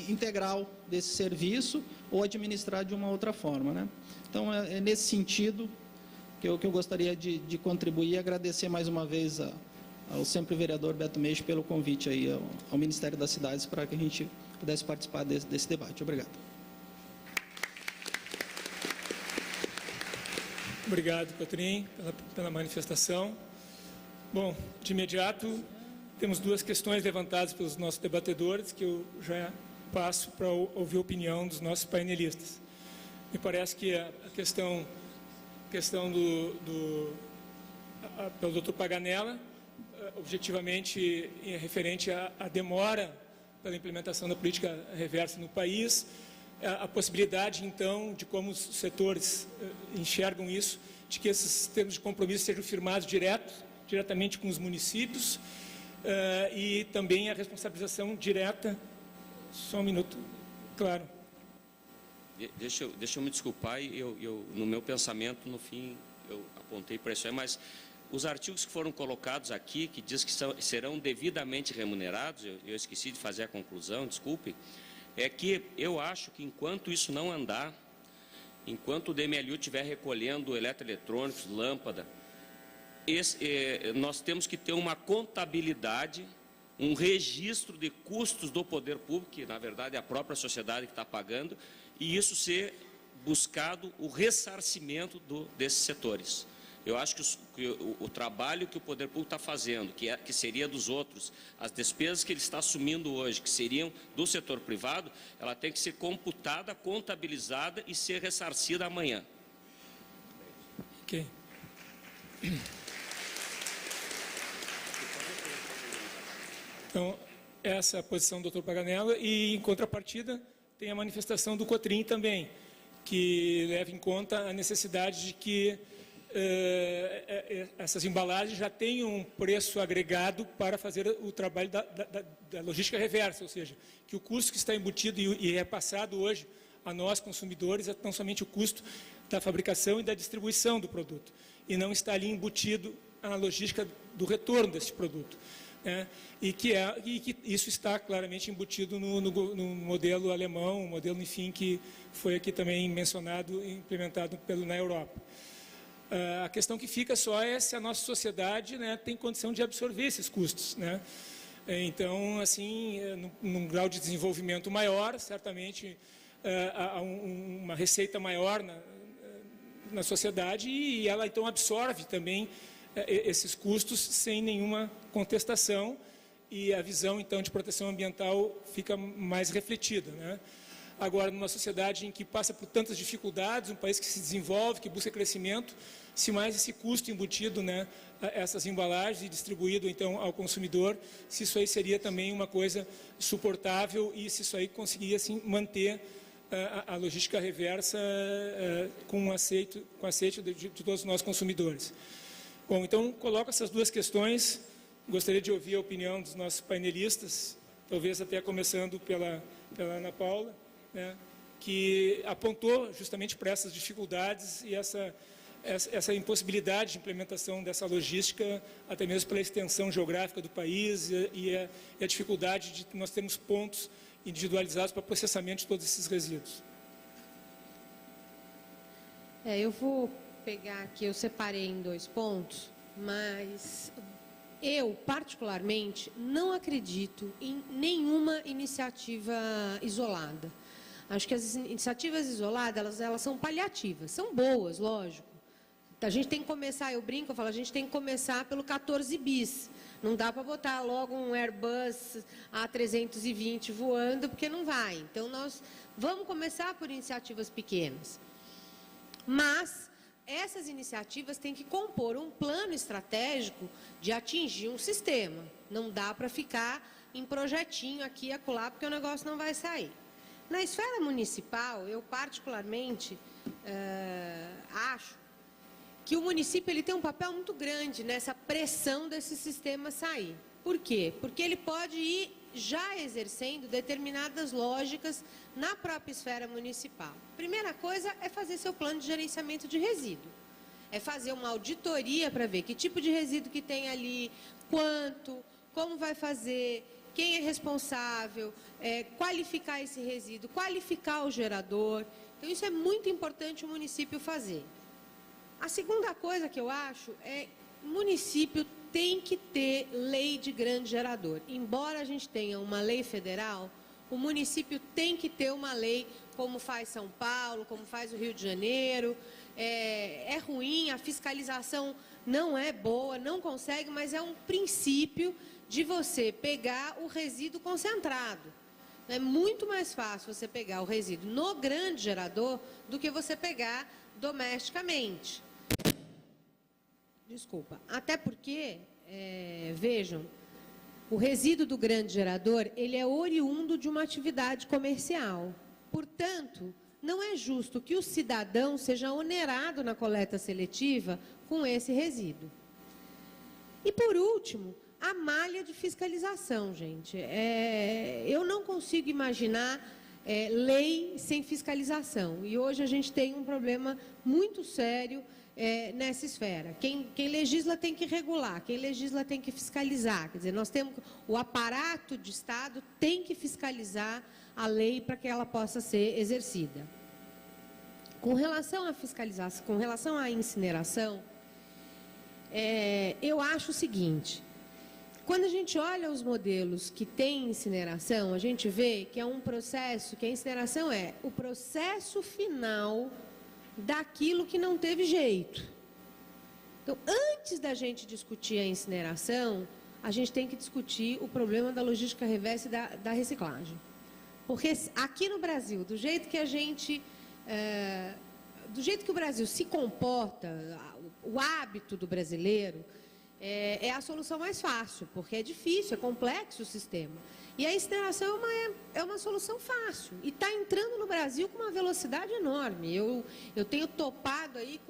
integral desse serviço ou administrar de uma outra forma, né? Então, é nesse sentido que eu gostaria de contribuir e agradecer mais uma vez ao sempre vereador Beto Meixo pelo convite aí ao Ministério das Cidades para que a gente pudesse participar desse debate. Obrigado. Obrigado, Cotrim, pela manifestação. Bom, de imediato, temos 2 questões levantadas pelos nossos debatedores, que eu já passo para ouvir a opinião dos nossos painelistas. Me parece que a questão pelo Dr. Paganella, objetivamente é referente à demora pela implementação da política reversa no país, a possibilidade, então, de como os setores enxergam isso, de que esses termos de compromisso sejam firmados diretamente com os municípios, e também a responsabilização direta. Só um minuto, claro. Deixa eu me desculpar, eu no meu pensamento, no fim, eu apontei para isso aí, mas os artigos que foram colocados aqui, que diz que serão devidamente remunerados, eu esqueci de fazer a conclusão, desculpe, é que eu acho que enquanto isso não andar, enquanto o DMLU estiver recolhendo eletroeletrônicos, lâmpada, nós temos que ter uma contabilidade, um registro de custos do poder público, que na verdade é a própria sociedade que está pagando, e isso ser buscado o ressarcimento desses setores. Eu acho que o trabalho que o poder público está fazendo, que seria dos outros, as despesas que ele está assumindo hoje, que seriam do setor privado, ela tem que ser computada, contabilizada e ser ressarcida amanhã. Ok. Então, essa é a posição do Dr. Paganella, e em contrapartida tem a manifestação do Cotrim também, que leva em conta a necessidade de que essas embalagens já tenham um preço agregado para fazer o trabalho da logística reversa, ou seja, que o custo que está embutido e é passado hoje a nós, consumidores, é tão somente o custo da fabricação e da distribuição do produto, e não está ali embutido a logística do retorno desse produto. E que isso está claramente embutido no modelo alemão, um modelo, enfim, que foi aqui também mencionado e implementado na Europa. A questão que fica só é se a nossa sociedade, tem condição de absorver esses custos, Então, assim, num grau de desenvolvimento maior, certamente há uma receita maior na sociedade, e ela então absorve também esses custos sem nenhuma contestação, e a visão, então, de proteção ambiental fica mais refletida, né? Agora, numa sociedade em que passa por tantas dificuldades, um país que se desenvolve, que busca crescimento, se mais esse custo embutido, né, a essas embalagens e distribuído, então, ao consumidor, se isso aí seria também uma coisa suportável e se isso aí conseguiria, assim, manter a logística reversa com aceito de todos os nossos consumidores. Bom, então, coloco essas duas questões. Gostaria de ouvir a opinião dos nossos painelistas, talvez até começando pela Ana Paula, né, que apontou justamente para essas dificuldades e essa impossibilidade de implementação dessa logística, até mesmo pela extensão geográfica do país e a dificuldade de nós termos pontos individualizados para processamento de todos esses resíduos. Eu vou pegar aqui, eu separei em 2 pontos, mas eu, particularmente, não acredito em nenhuma iniciativa isolada. Acho que as iniciativas isoladas, elas são paliativas, são boas, lógico. A gente tem que começar, eu brinco, eu falo, a gente tem que começar pelo 14 bis. Não dá para botar logo um Airbus A320 voando, porque não vai. Então, nós vamos começar por iniciativas pequenas. Mas essas iniciativas têm que compor um plano estratégico de atingir um sistema. Não dá para ficar em projetinho aqui e acolá, porque o negócio não vai sair. Na esfera municipal, eu particularmente acho que o município ele tem um papel muito grande nessa pressão desse sistema sair. Por quê? Porque ele pode ir já exercendo determinadas lógicas na própria esfera municipal. Primeira coisa é fazer seu plano de gerenciamento de resíduo. É fazer uma auditoria para ver que tipo de resíduo que tem ali, quanto, como vai fazer, quem é responsável, qualificar esse resíduo, qualificar o gerador. Então, isso é muito importante o município fazer. A segunda coisa que eu acho é que o município tem que ter lei de grande gerador. Embora a gente tenha uma lei federal, o município tem que ter uma lei, como faz São Paulo, como faz o Rio de Janeiro. É ruim, a fiscalização não é boa, não consegue, mas é um princípio de você pegar o resíduo concentrado. É muito mais fácil você pegar o resíduo no grande gerador do que você pegar domesticamente. Desculpa. Até porque, vejam, o resíduo do grande gerador, ele é oriundo de uma atividade comercial. Portanto, não é justo que o cidadão seja onerado na coleta seletiva com esse resíduo. E, por último, a malha de fiscalização, gente. Eu não consigo imaginar lei sem fiscalização. E hoje a gente tem um problema muito sério nessa esfera. Quem legisla tem que regular, quem legisla tem que fiscalizar. Quer dizer, nós temos o aparato de Estado tem que fiscalizar a lei para que ela possa ser exercida. Com relação à fiscalização, com relação à incineração, eu acho o seguinte: quando a gente olha os modelos que têm incineração, a gente vê que é um processo, que a incineração é o processo final daquilo que não teve jeito. Então, antes da gente discutir a incineração, a gente tem que discutir o problema da logística reversa e da reciclagem. Porque aqui no Brasil, do jeito que o Brasil se comporta, o hábito do brasileiro, é a solução mais fácil, porque é difícil, é complexo o sistema. E a incineração é uma solução fácil. E está entrando no Brasil com uma velocidade enorme. Eu tenho topado aí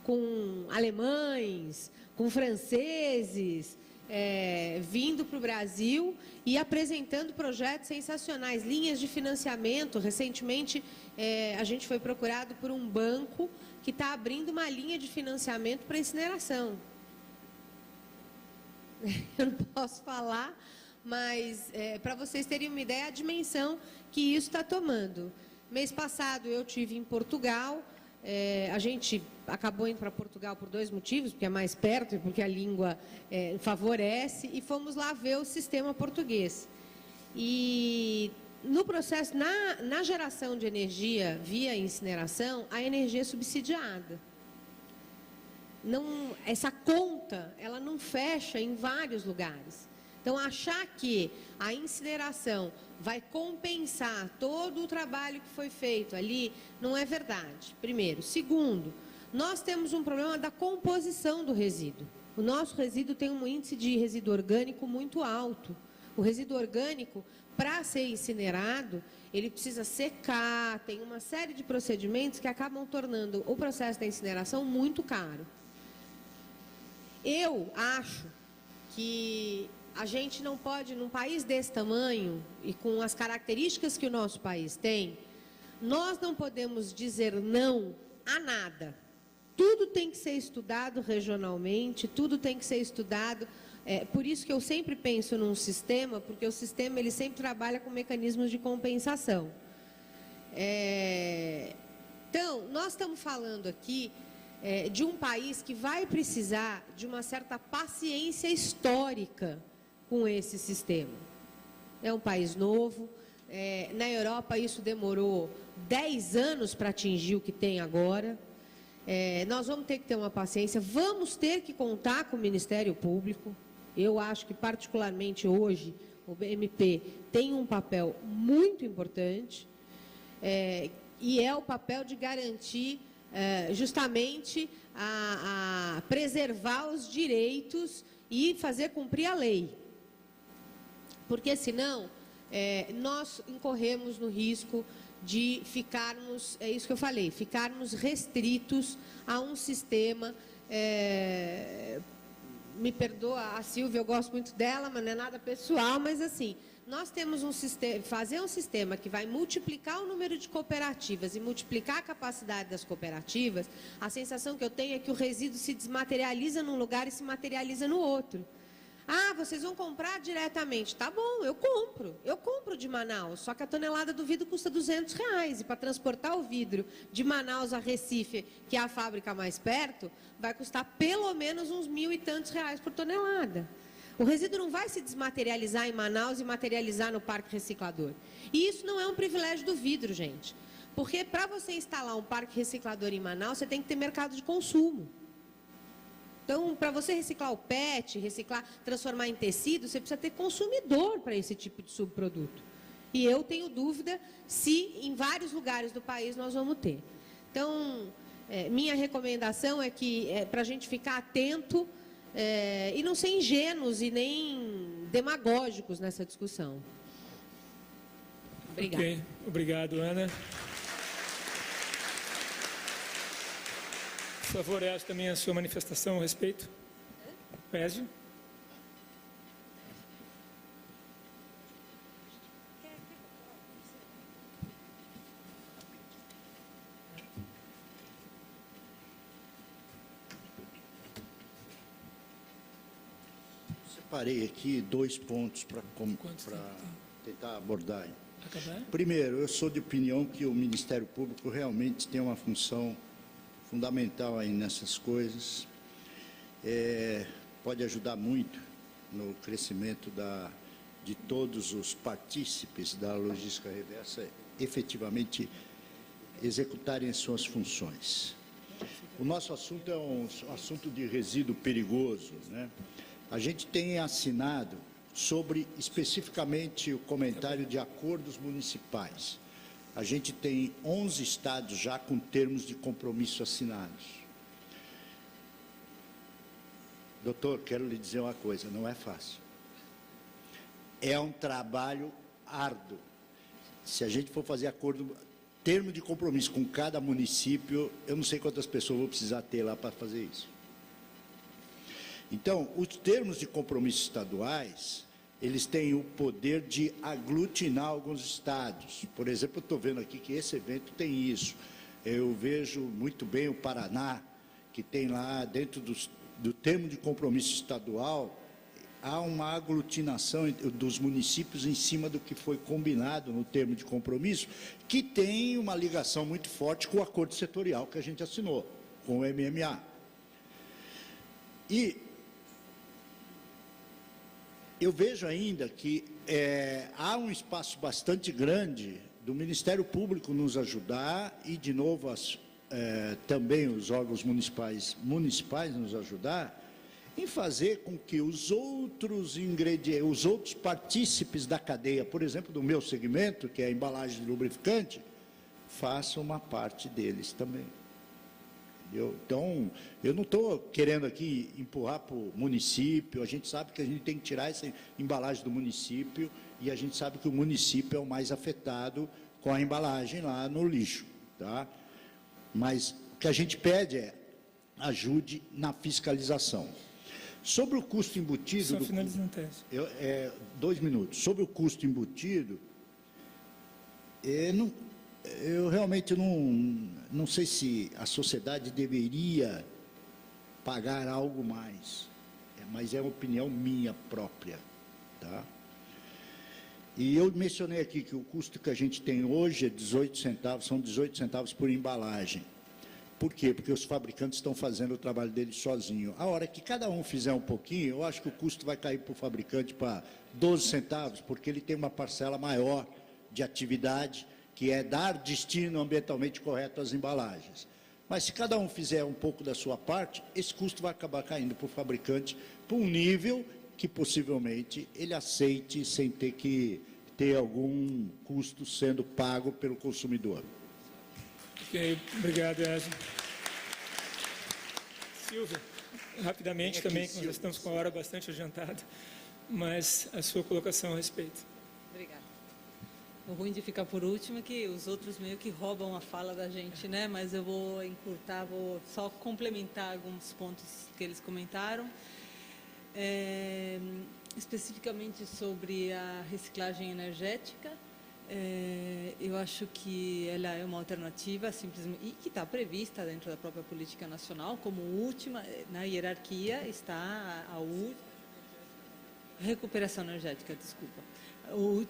com alemães, com franceses, vindo para o Brasil e apresentando projetos sensacionais, linhas de financiamento. Recentemente, a gente foi procurado por um banco que está abrindo uma linha de financiamento para incineração. Eu não posso falar, mas para vocês terem uma ideia, a dimensão que isso está tomando. Mês passado eu estive em Portugal, a gente acabou indo para Portugal por 2 motivos, porque é mais perto e porque a língua favorece, e fomos lá ver o sistema português. E no processo, na geração de energia via incineração, a energia é subsidiada. Essa conta, ela não fecha em vários lugares. Então, achar que a incineração vai compensar todo o trabalho que foi feito ali, não é verdade, primeiro. Segundo, nós temos um problema da composição do resíduo. O nosso resíduo tem um índice de resíduo orgânico muito alto. O resíduo orgânico, para ser incinerado, ele precisa secar, tem uma série de procedimentos que acabam tornando o processo da incineração muito caro. Eu acho que a gente não pode, num país desse tamanho e com as características que o nosso país tem, nós não podemos dizer não a nada. Tudo tem que ser estudado regionalmente, tudo tem que ser estudado. Por isso que eu sempre penso num sistema, porque o sistema ele sempre trabalha com mecanismos de compensação. Então, nós estamos falando aqui de um país que vai precisar de uma certa paciência histórica com esse sistema. É um país novo, na Europa isso demorou 10 anos para atingir o que tem agora. Nós vamos ter que ter uma paciência, vamos ter que contar com o Ministério Público. Eu acho que, particularmente hoje, o MP tem um papel muito importante, e é o papel de garantir justamente a preservar os direitos e fazer cumprir a lei. Porque, senão, nós incorremos no risco de ficarmos, é isso que eu falei, ficarmos restritos a um sistema, me perdoa a Silvia, eu gosto muito dela, mas não é nada pessoal, mas assim, nós temos um sistema, fazer um sistema que vai multiplicar o número de cooperativas e multiplicar a capacidade das cooperativas, a sensação que eu tenho é que o resíduo se desmaterializa num lugar e se materializa no outro. Ah, vocês vão comprar diretamente. Tá bom, eu compro de Manaus, só que a tonelada do vidro custa R$200, e para transportar o vidro de Manaus a Recife, que é a fábrica mais perto, vai custar pelo menos uns R$1.000 e tantos por tonelada. O resíduo não vai se desmaterializar em Manaus e materializar no parque reciclador. E isso não é um privilégio do vidro, gente. Porque para você instalar um parque reciclador em Manaus, você tem que ter mercado de consumo. Então, para você reciclar o PET, transformar em tecido, você precisa ter consumidor para esse tipo de subproduto. E eu tenho dúvida se em vários lugares do país nós vamos ter. Então, minha recomendação é que, para a gente ficar atento e não ser ingênuos e nem demagógicos nessa discussão. Obrigada. Ok, obrigado, Ana. Por favor, Ézio, também a sua manifestação a respeito. Ézio. Separei aqui 2 pontos para tentar abordar. Acabar? Primeiro, eu sou de opinião que o Ministério Público realmente tem uma função fundamental aí nessas coisas, pode ajudar muito no crescimento de todos os partícipes da logística reversa efetivamente executarem as suas funções. O nosso assunto é um assunto de resíduo perigoso, né? A gente tem assinado sobre especificamente o comentário de acordos municipais. A gente tem 11 estados já com termos de compromisso assinados. Doutor, quero lhe dizer uma coisa, não é fácil. É um trabalho árduo. Se a gente for fazer termo de compromisso com cada município, eu não sei quantas pessoas vou precisar ter lá para fazer isso. Então, os termos de compromisso estaduais, eles têm o poder de aglutinar alguns estados. Por exemplo, eu estou vendo aqui que esse evento tem isso. Eu vejo muito bem o Paraná, que tem lá, dentro do termo de compromisso estadual, há uma aglutinação dos municípios em cima do que foi combinado no termo de compromisso, que tem uma ligação muito forte com o acordo setorial que a gente assinou, com o MMA. E eu vejo ainda que há um espaço bastante grande do Ministério Público nos ajudar e, de novo, também os órgãos municipais nos ajudar em fazer com que os outros ingredientes, os outros partícipes da cadeia, por exemplo, do meu segmento, que é a embalagem de lubrificante, façam uma parte deles também. Então, eu não estou querendo aqui empurrar para o município, a gente sabe que a gente tem que tirar essa embalagem do município e a gente sabe que o município é o mais afetado com a embalagem lá no lixo, tá? Mas o que a gente pede é ajude na fiscalização. Sobre o custo embutido... Só finalizando, tese. 2 minutos. Sobre o custo embutido, eu realmente não sei se a sociedade deveria pagar algo mais, mas é uma opinião minha própria, tá? E eu mencionei aqui que o custo que a gente tem hoje é 18 centavos, são 18 centavos por embalagem. Por quê? Porque os fabricantes estão fazendo o trabalho deles sozinhos. A hora que cada um fizer um pouquinho, eu acho que o custo vai cair para o fabricante para 12 centavos, porque ele tem uma parcela maior de atividade, que é dar destino ambientalmente correto às embalagens. Mas se cada um fizer um pouco da sua parte, esse custo vai acabar caindo para o fabricante para um nível que possivelmente ele aceite sem ter que ter algum custo sendo pago pelo consumidor. Ok, obrigado, Ezio. Silvia, rapidamente também, que nós estamos com a hora bastante adiantada, mas a sua colocação a respeito. Obrigada. O ruim de ficar por último é que os outros meio que roubam a fala da gente, né? Mas eu vou encurtar, vou só complementar alguns pontos que eles comentaram. Especificamente sobre a reciclagem energética, eu acho que ela é uma alternativa simplesmente, e que está prevista dentro da própria política nacional, como última, na hierarquia está a recuperação energética, desculpa.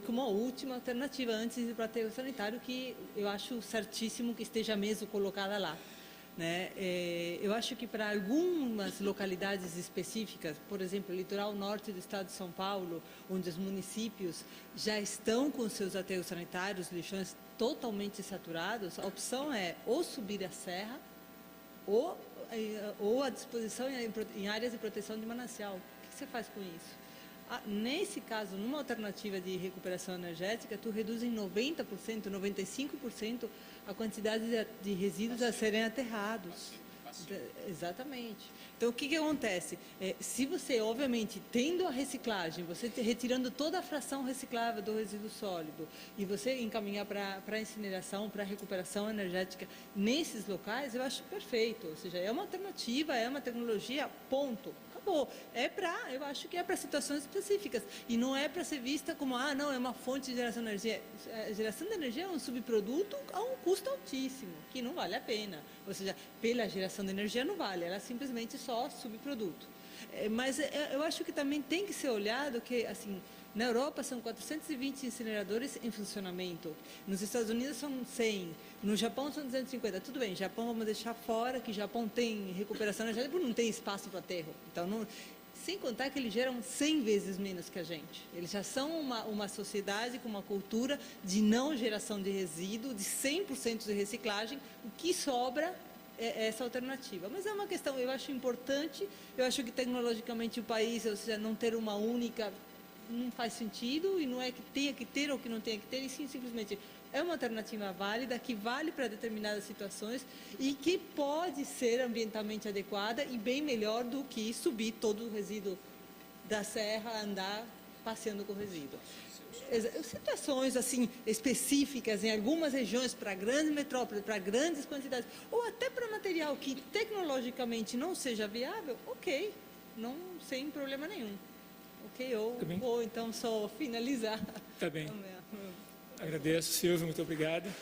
Como a última alternativa antes de ir para o aterro sanitário, que eu acho certíssimo que esteja mesmo colocada lá. Né? Eu acho que para algumas localidades específicas, por exemplo, o litoral norte do estado de São Paulo, onde os municípios já estão com seus aterros sanitários, lixões totalmente saturados, a opção é ou subir a serra ou à disposição em áreas de proteção de manancial. O que você faz com isso? Nesse caso, numa alternativa de recuperação energética, tu reduz em 90%, 95% a quantidade de resíduos a serem aterrados. Exatamente. Então, o que acontece? Se você, obviamente, tendo a reciclagem, você retirando toda a fração reciclável do resíduo sólido e você encaminhar para a incineração, para a recuperação energética nesses locais, eu acho perfeito. Ou seja, é uma alternativa, é uma tecnologia, ponto. Acabou. Eu acho que é para situações específicas e não é para ser vista como, não, é uma fonte de geração de energia. A geração de energia é um subproduto a um custo altíssimo, que não vale a pena. Ou seja, pela geração de energia não vale, ela é simplesmente só subproduto. Mas eu acho que também tem que ser olhado que, assim, na Europa são 420 incineradores em funcionamento, nos Estados Unidos são 100, no Japão são 250. Tudo bem, Japão vamos deixar fora, que o Japão tem recuperação energética, porque não tem espaço para aterro. Então, sem contar que eles geram 100 vezes menos que a gente. Eles já são uma sociedade com uma cultura de não geração de resíduo, de 100% de reciclagem, o que sobra é essa alternativa. Mas é uma questão, eu acho importante, eu acho que tecnologicamente o país, ou seja, não ter uma única, não faz sentido, e não é que tenha que ter ou que não tenha que ter, e sim, simplesmente é uma alternativa válida, que vale para determinadas situações e que pode ser ambientalmente adequada e bem melhor do que subir todo o resíduo da serra, andar passeando com o resíduo. Situações assim específicas em algumas regiões, para grandes metrópoles, para grandes quantidades, ou até para material que tecnologicamente não seja viável, ok, não, sem problema nenhum. Ok, eu vou então só finalizar. Tá bem. Agradeço, Silvio, muito obrigado.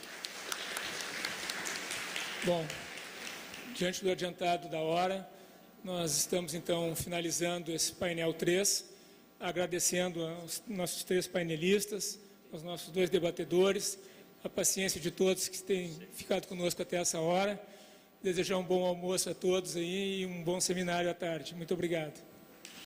Bom, diante do adiantado da hora, nós estamos então finalizando esse painel 3, agradecendo aos nossos 3 painelistas, aos nossos 2 debatedores, a paciência de todos que têm ficado conosco até essa hora. Desejar um bom almoço a todos aí e um bom seminário à tarde. Muito obrigado.